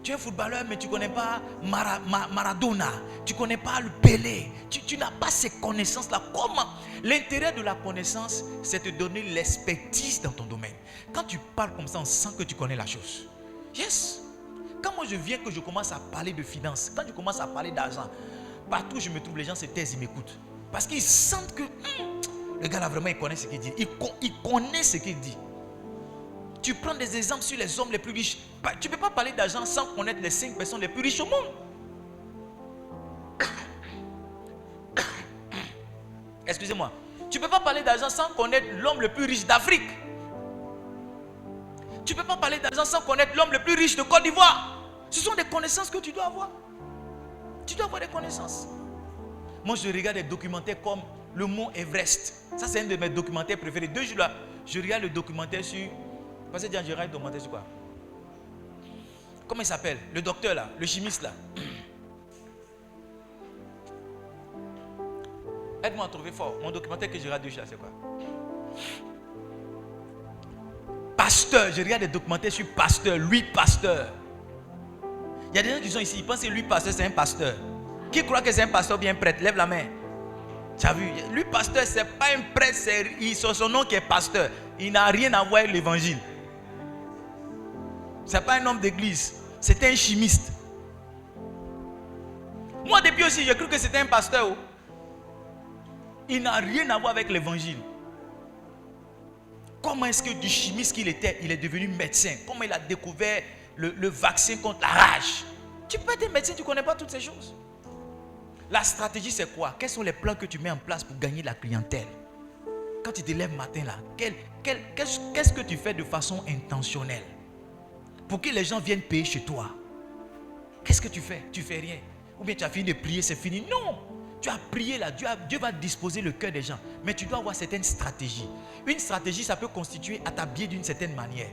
Tu es footballeur, mais tu ne connais pas Maradona. Tu ne connais pas le Pelé. Tu n'as pas ces connaissances-là. Comment? L'intérêt de la connaissance, c'est de donner l'expertise dans ton domaine. Quand tu parles comme ça, on sent que tu connais la chose. Yes. Quand moi je viens, que je commence à parler de finances, quand je commence à parler d'argent, partout où je me trouve, les gens se taisent, ils m'écoutent. Parce qu'ils sentent que le gars là vraiment il connaît ce qu'il dit. Il connaît ce qu'il dit. Tu prends des exemples sur les hommes les plus riches. Tu ne peux pas parler d'argent sans connaître les 5 personnes les plus riches au monde. Excusez-moi. Tu ne peux pas parler d'argent sans connaître l'homme le plus riche d'Afrique. Tu ne peux pas parler d'argent sans connaître l'homme le plus riche de Côte d'Ivoire. Ce sont des connaissances que tu dois avoir. Tu dois avoir des connaissances. Moi, je regarde des documentaires comme le mont Everest. Ça, c'est un de mes documentaires préférés. 2 jours là, je regarde le documentaire sur... Parce que je regarde le documentaire sur quoi? Comment il s'appelle? Le docteur là, le chimiste là. Aide-moi à trouver fort. Mon documentaire que je regarde 2 jours là, c'est quoi? Pasteur. Je regarde des documentaires sur Pasteur. Louis Pasteur. Il y a des gens qui sont ici, ils pensent que Louis Pasteur c'est un pasteur. Qui croit que c'est un pasteur ou bien un prêtre? Lève la main. Tu as vu? Lui, pasteur, ce n'est pas un prêtre, c'est son nom qui est pasteur. Il n'a rien à voir avec l'évangile. Ce n'est pas un homme d'église, c'est un chimiste. Moi, depuis aussi, j'ai cru que c'était un pasteur. Il n'a rien à voir avec l'évangile. Comment est-ce que du chimiste qu'il était, il est devenu médecin? Comment il a découvert le vaccin contre la rage? Tu peux être médecin, tu ne connais pas toutes ces choses. La stratégie, c'est quoi? Quels sont les plans que tu mets en place pour gagner la clientèle? Quand tu te lèves le matin, là, qu'est-ce que tu fais de façon intentionnelle pour que les gens viennent payer chez toi? Qu'est-ce que tu fais? Tu ne fais rien. Ou bien tu as fini de prier, c'est fini. Non! Tu as prié là, Dieu va disposer le cœur des gens. Mais tu dois avoir certaines stratégies. Une stratégie, ça peut constituer à t'habiller d'une certaine manière.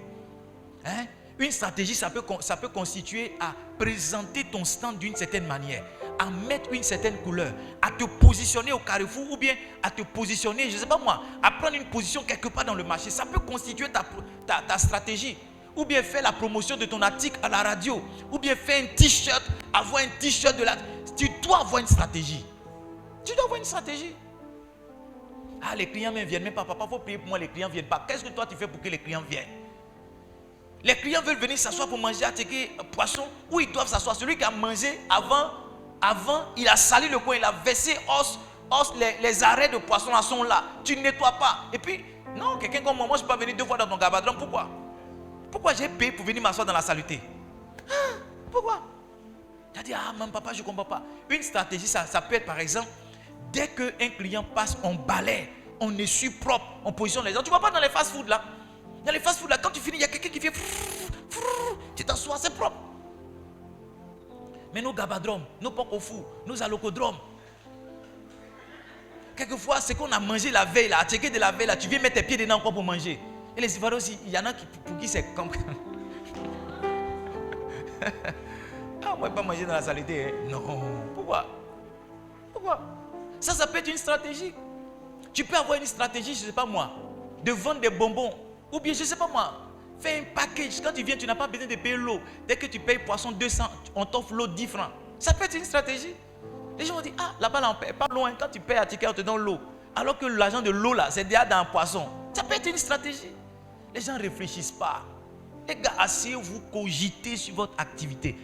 Hein? Une stratégie, ça peut constituer à présenter ton stand d'une certaine manière, à mettre une certaine couleur, à te positionner au carrefour ou bien à te positionner, je ne sais pas moi, à prendre une position quelque part dans le marché. Ça peut constituer ta stratégie. Ou bien faire la promotion de ton article à la radio. Ou bien faire un t-shirt, avoir un t-shirt de la... Tu dois avoir une stratégie. Tu dois avoir une stratégie. Ah, les clients ne viennent même pas. Papa, il faut payer pour moi, les clients ne viennent pas. Qu'est-ce que toi tu fais pour que les clients viennent? Les clients veulent venir s'asseoir pour manger attiqué poisson. Où ils doivent s'asseoir? Celui qui a mangé avant, il a sali le coin, il a versé les arrêts de poisson là sont là. Tu ne nettoies pas. Et puis, non, quelqu'un comme moi, je ne peux pas venir 2 fois dans ton gabadron. Pourquoi? Pourquoi j'ai payé pour venir m'asseoir dans la saleté? Pourquoi? Tu as dit, ah, maman, papa, je ne comprends pas. Une stratégie, ça peut être par exemple, dès qu'un client passe, on balaie, on essuie propre, on positionne les gens. Tu ne vois pas dans les fast-food là? Dans les fast-food là, quand tu finis, il y a quelqu'un qui fait tu t'assois, c'est propre. Mais nos gabadromes, nos pokofou, nos alocodromes, quelquefois, ce qu'on a mangé la veille là, à checker de la veille là, tu viens mettre tes pieds dedans encore pour manger. Et les Ivoiriens aussi, il y en a pour qui c'est comme... Ah, moi, je ne vais pas manger dans la saleté. Hein? Non. Pourquoi? Ça peut être une stratégie. Tu peux avoir une stratégie, je ne sais pas moi, de vendre des bonbons. Ou bien, je ne sais pas moi, fais un package. Quand tu viens, tu n'as pas besoin de payer l'eau. Dès que tu payes poisson 200, on t'offre l'eau 10 francs. Ça peut être une stratégie. Les gens vont dire, ah, là-bas, là, on paye pas loin. Quand tu payes à ticket, on te donne l'eau. Alors que l'argent de l'eau, là, c'est déjà dans un poisson. Ça peut être une stratégie. Les gens ne réfléchissent pas. Les gars, asseyez-vous, cogitez sur votre activité.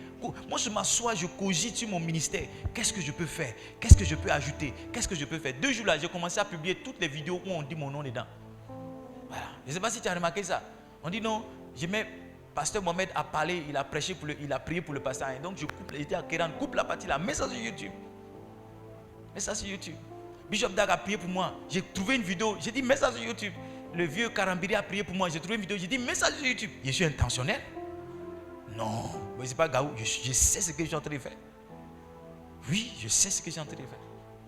Moi, je m'assois, je cogite sur mon ministère. Qu'est-ce que je peux faire? Qu'est-ce que je peux ajouter? Qu'est-ce que je peux faire? 2 jours là, j'ai commencé à publier toutes les vidéos où on dit mon nom dedans. Voilà. Je ne sais pas si tu as remarqué ça. On dit non, je mets Pasteur Mohamed a parlé, il a prêché, il a prié pour le pasteur. Et donc je coupe, j'étais à Kéran, coupe la partie là, mets ça sur YouTube. Mets ça sur YouTube. Bishop Dag a prié pour moi. J'ai trouvé une vidéo, j'ai dit mets ça sur YouTube. Le vieux Karambiri a prié pour moi. J'ai trouvé une vidéo, j'ai dit mets ça sur YouTube. Je suis intentionnel? Non, mais c'est pas Gaou. Je sais ce que je suis en train de faire. Oui, je sais ce que je suis en train de faire.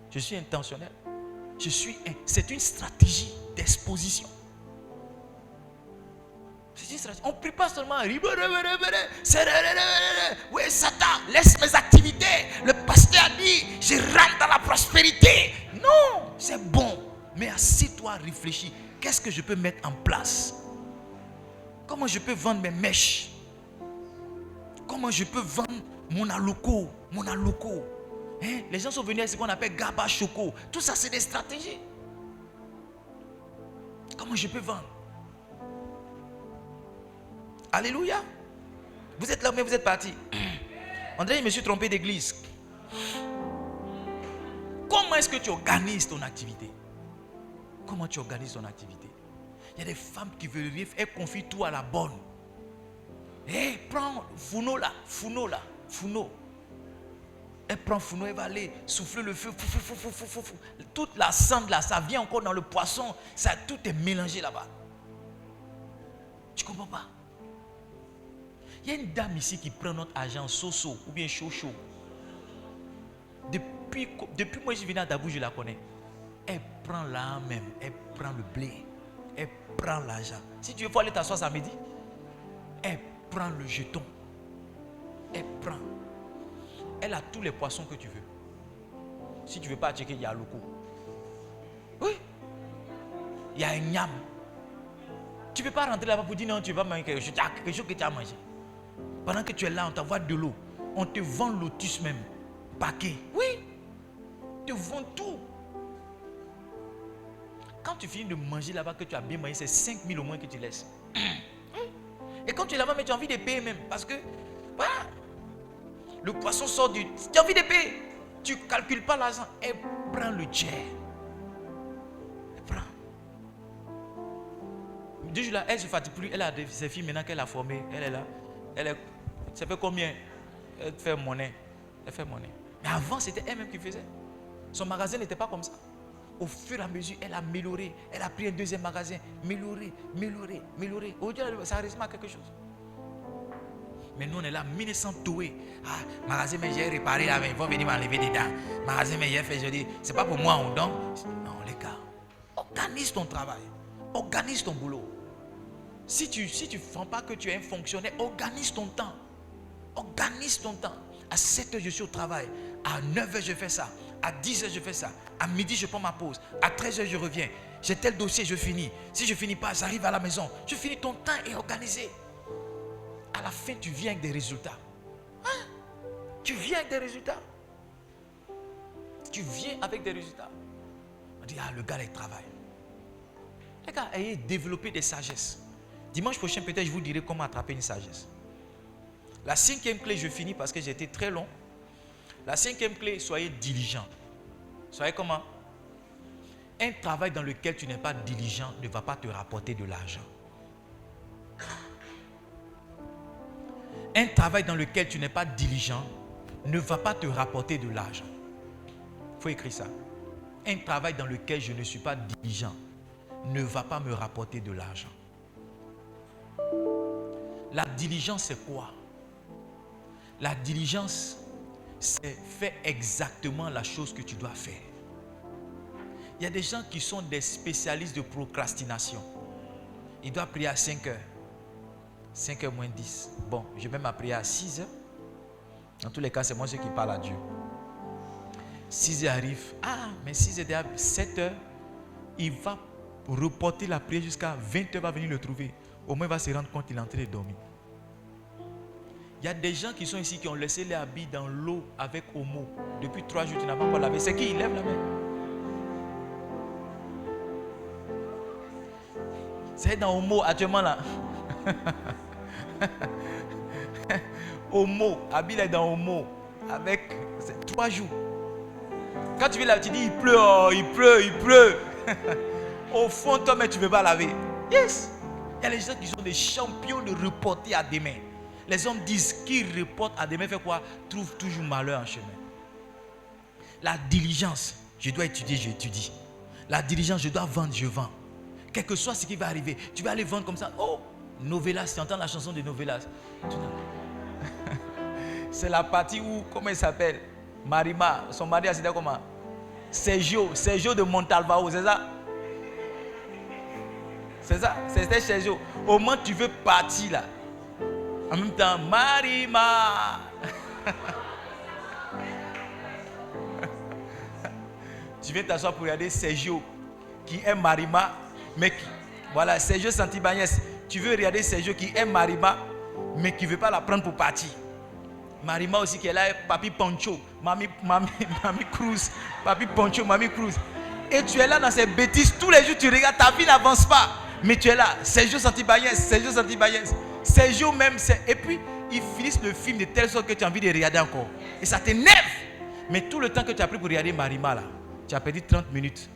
Je suis intentionnel. C'est une stratégie d'exposition. C'est une stratégie. On ne prie pas seulement. Oui, Satan, laisse mes activités. Le pasteur a dit, je rentre dans la prospérité. Non, c'est bon. Mais assieds-toi, réfléchis. Qu'est-ce que je peux mettre en place? Comment je peux vendre mes mèches? Comment je peux vendre mon aloco? Hein? Les gens sont venus à ce qu'on appelle Gaba Choco. Tout ça, c'est des stratégies. Comment je peux vendre? Alléluia. Vous êtes là, mais vous êtes parti. On dirait que je me suis trompé d'église. Comment est-ce que tu organises ton activité? Comment tu organises ton activité? Il y a des femmes qui veulent vivre, elles confient tout à la bonne. Prends Founo là. Elle prend Founo, elle va aller souffler le feu. Toute la cendre là, ça vient encore dans le poisson. Ça, tout est mélangé là-bas. Tu ne comprends pas? Il y a une dame ici qui prend notre argent Soso ou bien Chocho. Depuis moi je viens à Dabou, je la connais. Elle prend là même, elle prend le blé, elle prend l'argent. Si tu veux aller t'asseoir samedi, elle prend le jeton, elle prend. Elle a tous les poissons que tu veux. Si tu ne veux pas checker, il y a loco. Oui. Il y a un nyam. Tu ne peux pas rentrer là-bas pour dire non, tu ne vas pas manger quelque chose que tu as mangé. Pendant que tu es là, on t'envoie de l'eau. On te vend lotus même. Paquet. Oui. On te vend tout. Quand tu finis de manger là-bas, que tu as bien mangé, c'est 5 000 au moins que tu laisses. Et quand tu es là-bas, mais tu as envie de payer même. Parce que, voilà. Le poisson sort du... Tu as envie de payer. Tu ne calcules pas l'argent. Elle prend le jet. Elle prend. Du jour là, elle ne se fatigue plus. Elle a ses filles maintenant qu'elle a formées. Elle est là. Ça fait combien? Elle fait monnaie. Elle fait monnaie. Mais avant, c'était elle-même qui faisait. Son magasin n'était pas comme ça. Au fur et à mesure, elle a amélioré. Elle a pris un deuxième magasin. Amélioré. Aujourd'hui, ça ressemble à quelque chose. Mais nous, on est là, 1900 toués. Ah, magasin, mais j'ai réparé là, mais ils vont venir m'enlever dedans. Magasin, mais j'ai fait, je dis, c'est pas pour moi, on donne. Non, les gars, organise ton travail. Organise ton boulot. Si tu ne sens pas que tu es un fonctionnaire, organise ton temps. Organise ton temps. À 7h, je suis au travail. À 9h, je fais ça. À 10h, je fais ça. À midi, je prends ma pause. À 13h, je reviens. J'ai tel dossier, je finis. Si je ne finis pas, j'arrive à la maison. Je finis, ton temps est organisé. À la fin, tu viens avec des résultats. Hein? Tu viens avec des résultats. Tu viens avec des résultats. On dit, le gars, il travaille. Les gars, ayez développé des sagesses. Dimanche prochain, peut-être, je vous dirai comment attraper une sagesse. La 5e clé, je finis parce que j'étais très long. La 5e clé, soyez diligent. Soyez comment? Un travail dans lequel tu n'es pas diligent ne va pas te rapporter de l'argent. Un travail dans lequel tu n'es pas diligent ne va pas te rapporter de l'argent. Il faut écrire ça. Un travail dans lequel je ne suis pas diligent ne va pas me rapporter de l'argent. La diligence, c'est quoi? La diligence, c'est faire exactement la chose que tu dois faire. Il y a des gens qui sont des spécialistes de procrastination. Ils doivent prier à 5 heures. 5h moins 10. Bon, je vais m'apprier à 6h. Dans tous les cas, c'est moi qui parle à Dieu. 6h arrive. Ah, mais 6h déjà, 7h, il va reporter la prière jusqu'à 20h, va venir le trouver. Au moins, il va se rendre compte qu'il est en train de dormir. Il y a des gens qui sont ici qui ont laissé les habits dans l'eau avec Omo. Depuis 3 jours, tu n'as pas encore lavé. C'est qui? Il lève la main. C'est dans Omo actuellement là. Omo, Abil est dans Omo avec 3 jours. Quand tu viens là, tu dis il pleut, oh, il pleut. Au fond, toi, mais tu ne veux pas laver. Yes. Il y a les gens qui sont des champions de reporter à demain. Les hommes disent qui reporte à demain fait quoi? Trouve toujours malheur en chemin. La diligence, je dois étudier, j'étudie. La diligence, je dois vendre, je vends. Quel que soit ce qui va arriver, tu vas aller vendre comme ça. Oh, Novelas, tu entends la chanson de Novelas. C'est la partie où, comment il s'appelle? Marima, son mari a dit comment? Sergio de Montalbao, c'est ça? C'est ça, c'était Sergio. Au moment où tu veux partir là, en même temps, Marima. Tu viens t'asseoir pour regarder Sergio qui aime Marima, mais qui, voilà, Sergio Santibagnes. Tu veux regarder Sergio qui aime Marima, mais qui ne veut pas la prendre pour partir. Marima aussi qui est là, Papi Poncho, Mami Cruz, Papi Poncho, Mami Cruz. Et tu es là dans ces bêtises, tous les jours tu regardes, ta vie n'avance pas. Mais tu es là, Sergio Santibagnes. Sergio même, et puis ils finissent le film de telle sorte que tu as envie de regarder encore. Et ça t'énerve. Mais tout le temps que tu as pris pour regarder Marima là, tu as perdu 30 minutes.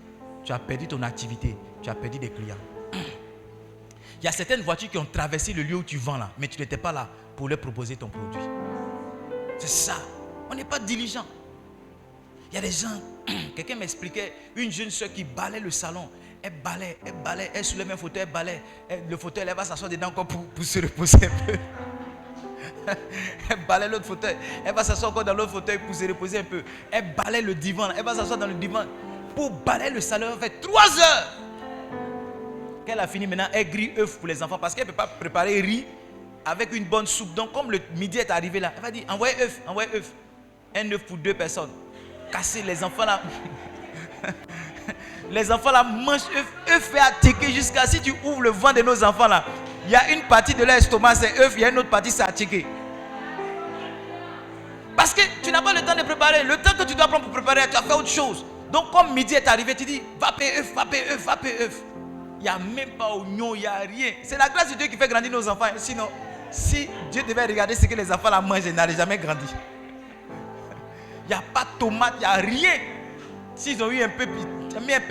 Tu as perdu ton activité, tu as perdu des clients. Il y a certaines voitures qui ont traversé le lieu où tu vends là, mais tu n'étais pas là pour leur proposer ton produit. C'est ça. On n'est pas diligent. Il y a des gens, quelqu'un m'expliquait, une jeune soeur qui balait le salon. Elle balait, elle soulève un fauteuil, elle balait. Le fauteuil, elle va s'asseoir dedans encore pour se reposer un peu. Elle balait l'autre fauteuil, elle va s'asseoir encore dans l'autre fauteuil pour se reposer un peu. Elle balait le divan, elle va s'asseoir dans le divan pour balayer le salon. Elle fait 3 heures. Quand elle a fini maintenant, elle grille œufs pour les enfants parce qu'elle ne peut pas préparer riz avec une bonne soupe. Donc comme le midi est arrivé là, elle va dire envoyez œufs. Un œuf pour 2 personnes. Casser les enfants là. Les enfants là mangent œufs fait attiquer jusqu'à si tu ouvres le ventre de nos enfants là. Il y a une partie de leur estomac c'est œuf, il y a une autre partie c'est attiquer. Parce que tu n'as pas le temps de préparer. Le temps que tu dois prendre pour préparer, tu as fait autre chose. Donc comme midi est arrivé, tu dis va payer œuf. Il n'y a même pas oignon, il n'y a rien. C'est la grâce de Dieu qui fait grandir nos enfants. Sinon, si Dieu devait regarder ce que les enfants là mangent, ils n'auraient jamais grandi. Il n'y a pas de tomate, il n'y a rien. S'ils ont eu un peu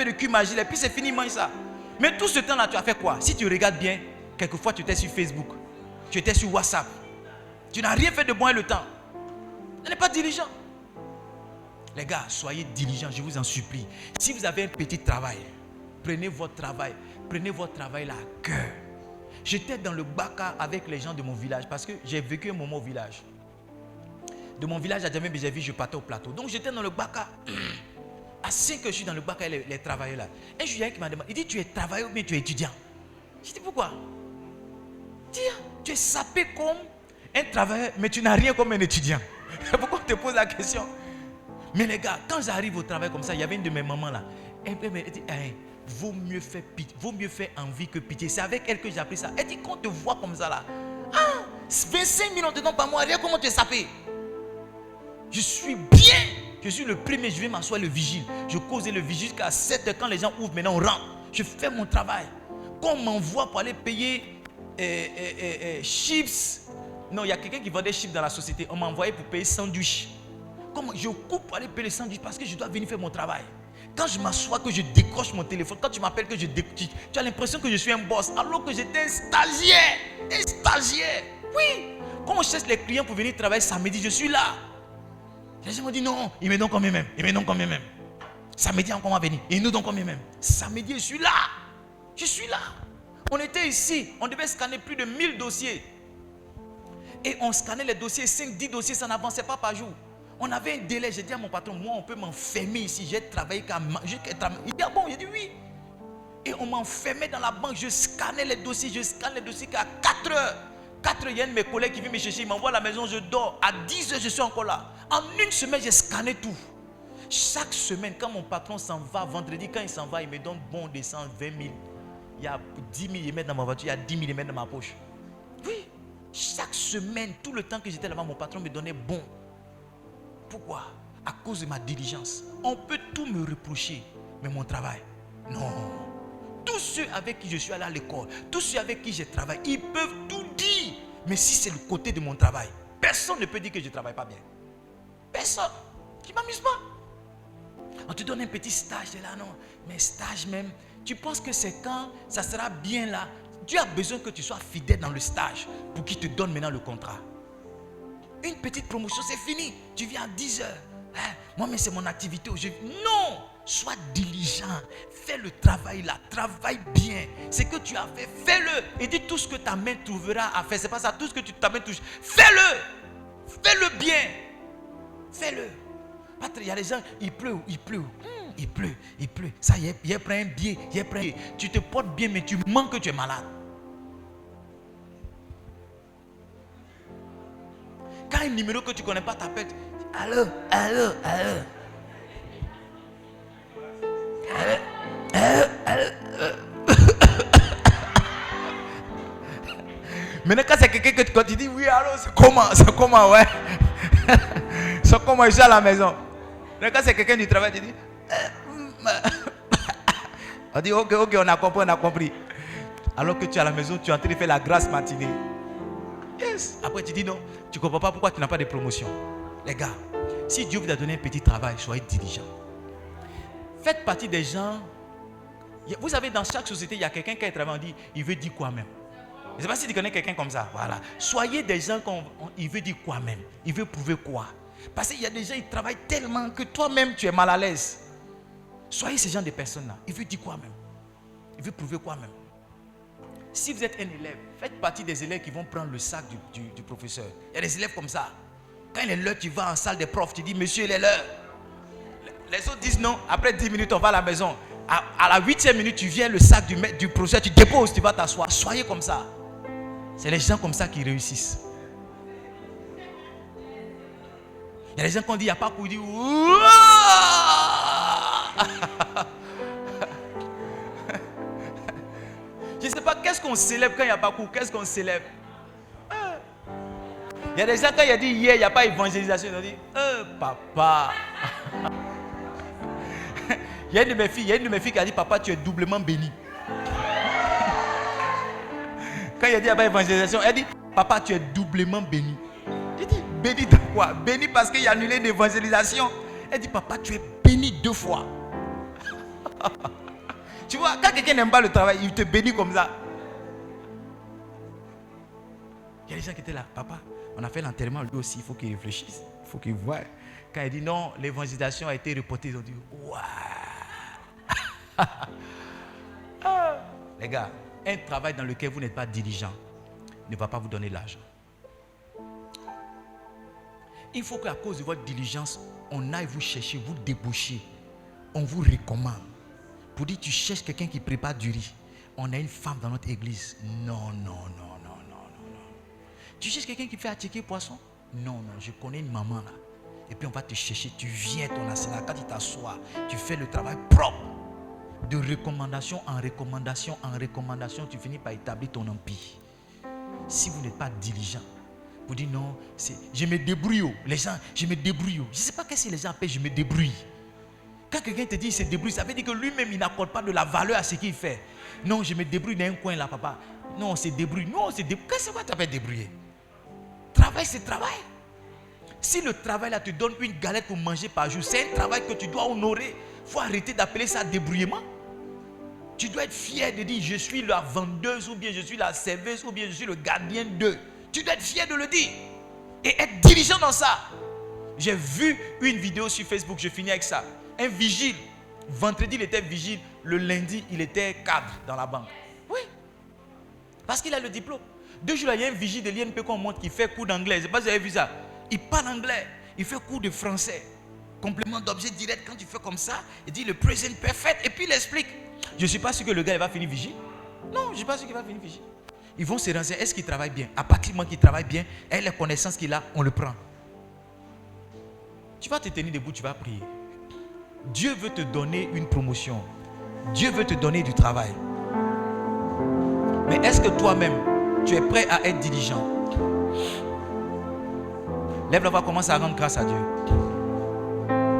de cul magique, et puis c'est fini, ils mangent ça. Mais tout ce temps-là, tu as fait quoi? Si tu regardes bien, quelquefois tu étais sur Facebook, tu étais sur WhatsApp. Tu n'as rien fait de bon et le temps. Tu n'es pas diligent. Les gars, soyez diligents, je vous en supplie. Si vous avez un petit travail, prenez votre travail là à cœur. J'étais dans le Baka avec les gens de mon village parce que j'ai vécu un moment au village. De mon village à Djamé, je partais au plateau. Donc j'étais dans le Baka. À 5 heures, je suis dans le Baka, les travailleurs là. Un Julien qui m'a demandé, il dit tu es travailleur ou bien tu es étudiant? Je dis pourquoi? Tiens, tu es sapé comme un travailleur, mais tu n'as rien comme un étudiant. Pourquoi on te pose la question? Mais les gars, quand j'arrive au travail comme ça, il y avait une de mes mamans là. Elle dit, vaut mieux faire envie que pitié. C'est avec elle que j'ai appris ça. Elle dit, quand on te voit comme ça là, 25 minutes dedans par mois, regarde comment tu es sapé. Je suis bien. Je suis le premier, je vais m'asseoir le vigile. Je causais le vigile jusqu'à 7 heures. Quand les gens ouvrent, maintenant on rentre. Je fais mon travail. Quand on m'envoie pour aller payer chips. Non, il y a quelqu'un qui vendait chips dans la société. On m'a envoyé pour payer sandwich. Comme je coupe pour aller payer les sandwichs parce que je dois venir faire mon travail. Quand je m'assois, que je décroche mon téléphone, quand tu m'appelles que je décroche, tu as l'impression que je suis un boss, alors que j'étais un stagiaire. Un stagiaire. Oui. Quand on cherche les clients pour venir travailler samedi, je suis là. Les gens m'ont dit non, il me donne combien même. Samedi encore on va venir. Il nous donne combien même. Samedi, je suis là. On était ici, on devait scanner plus de 1000 dossiers. Et on scannait les dossiers, 5-10 dossiers, ça n'avançait pas par jour. On avait un délai, j'ai dit à mon patron, moi on peut m'enfermer ici, j'ai travaillé qu'à... Il dit ah bon, j'ai dit oui. Et on m'enfermait dans la banque, je scannais les dossiers qu'à 4 heures. 4 heures, il y a un de mes collègues qui vient me chercher, il m'envoie à la maison, je dors. À 10 heures, je suis encore là. En une semaine, j'ai scanné tout. Chaque semaine, quand mon patron s'en va, vendredi, quand il s'en va, il me donne bon de 120 000. Il y a 10 000, il met dans ma voiture, il y a 10 000, il met dans ma poche. Oui, chaque semaine, tout le temps que j'étais là-bas, mon patron me donnait bon. Pourquoi? À cause de ma diligence. On peut tout me reprocher, mais mon travail, non. Tous ceux avec qui je suis allé à l'école, tous ceux avec qui je travaille, ils peuvent tout dire. Mais si c'est le côté de mon travail, personne ne peut dire que je ne travaille pas bien. Personne. Tu ne m'amuses pas. On te donne un petit stage, là, non. Mais stage même, tu penses que c'est quand ça sera bien là. Dieu a besoin que tu sois fidèle dans le stage pour qu'il te donne maintenant le contrat. Une petite promotion, c'est fini. Tu viens à 10 heures. Moi, mais c'est mon activité aujourd'hui. Non! Sois diligent. Fais le travail là. Travaille bien. Ce que tu as fait, fais-le. Et dis tout ce que ta main trouvera à faire. C'est pas ça. Tout ce que ta main touche. Fais-le. Fais-le bien. Fais-le. Il y a des gens, il pleut. Ça y est, il prend un billet. Tu te portes bien, mais tu manques que tu es malade. Quand un numéro que tu ne connais pas t'appelle, allô. Maintenant, quand c'est quelqu'un que tu dis oui, allô, c'est comment, ouais. C'est comment, je suis à la maison. Mais quand c'est quelqu'un du travail, tu dis on dit ok, on a compris. Alors que tu es à la maison, tu es en train de faire la grasse matinée. Yes. Après, tu dis non, tu ne comprends pas pourquoi tu n'as pas de promotion. Les gars, si Dieu vous a donné un petit travail, soyez diligents. Faites partie des gens. Vous savez, dans chaque société, il y a quelqu'un qui travaille, on dit, il veut dire quoi même. Je ne sais pas si tu connais quelqu'un comme ça. Voilà. Soyez des gens il veut dire quoi même. Il veut prouver quoi. Parce qu'il y a des gens, ils travaillent tellement que toi-même, tu es mal à l'aise. Soyez ce genre de personnes-là. Il veut dire quoi même? Il veut prouver quoi même? Si vous êtes un élève, faites partie des élèves qui vont prendre le sac du professeur. Il y a des élèves comme ça. Quand il est l'heure, tu vas en salle des profs, tu dis, monsieur, il est l'heure. Les autres disent non. Après 10 minutes, on va à la maison. À la 8e minute, tu viens, le sac du professeur, tu déposes, tu vas t'asseoir. Soyez comme ça. C'est les gens comme ça qui réussissent. Il y a des gens qui ont dit, il n'y a pas cours, ils disent, je ne sais pas, qu'est-ce qu'on célèbre quand il n'y a pas cours? Qu'est-ce qu'on célèbre? Il y a des gens, quand il a dit hier, il n'y a pas évangélisation, ils ont dit, papa. Il y a une de mes filles qui a dit, papa, tu es doublement béni. Quand il a dit, il n'y a pas évangélisation, elle dit, papa, tu es doublement béni. J'ai dit, béni de quoi? Béni parce qu'il y a annulé l'évangélisation. Elle dit, papa, tu es béni 2 fois. Tu vois, quand quelqu'un n'aime pas le travail, il te bénit comme ça. Il y a des gens qui étaient là, papa, on a fait l'enterrement, lui aussi, il faut qu'il réfléchisse, il faut qu'il voie. Quand il dit non, l'évangélisation a été reportée, ils ont dit, waouh. Les gars, un travail dans lequel vous n'êtes pas diligent ne va pas vous donner l'argent. Il faut qu'à cause de votre diligence, on aille vous chercher, vous débaucher. On vous recommande. Pour dire, tu cherches quelqu'un qui prépare du riz. On a une femme dans notre église. Non. Tu cherches quelqu'un qui fait attiquer poisson? Non, je connais une maman là. Et puis on va te chercher, tu viens ton assaillant. Quand tu t'assois, tu fais le travail propre. De recommandation en recommandation en recommandation, tu finis par établir ton empire. Si vous n'êtes pas diligent, vous dites non, je me débrouille. Les gens, je me débrouille. Je ne sais pas qu'est-ce que les gens appellent je me débrouille. Quand quelqu'un te dit il se débrouille, ça veut dire que lui-même il n'accorde pas de la valeur à ce qu'il fait. Non, je me débrouille dans un coin là, papa. Non, on se débrouille. Non, on se débrouille. Qu'est-ce que tu appelles débrouiller? Travail, c'est travail. Si le travail là te donne une galette pour manger par jour, c'est un travail que tu dois honorer. Il faut arrêter d'appeler ça débrouillement. Tu dois être fier de dire je suis la vendeuse ou bien je suis la serveuse ou bien je suis le gardien d'eux. Tu dois être fier de le dire et être diligent dans ça. J'ai vu une vidéo sur Facebook, je finis avec ça. Un vigile, vendredi il était vigile, le lundi il était cadre dans la banque. Oui, parce qu'il a le diplôme. 2 jours là, il y a un vigile de l'INP qu'on montre qui fait cours d'anglais. Je ne sais pas si vous avez vu ça. Il parle anglais, il fait cours de français. Complément d'objet direct, quand tu fais comme ça, il dit le present perfect et puis il explique. Je ne suis pas sûr que le gars il va finir vigile. Non, je ne suis pas sûr qu'il va finir vigile. Ils vont se renseigner, est-ce qu'il travaille bien? À partir du moment qu'il travaille bien, et les connaissances qu'il a, on le prend. Tu vas te tenir debout, tu vas prier. Dieu veut te donner une promotion. Dieu veut te donner du travail. Mais est-ce que toi-même, tu es prêt à être diligent? Lève la voix, commence à rendre grâce à Dieu.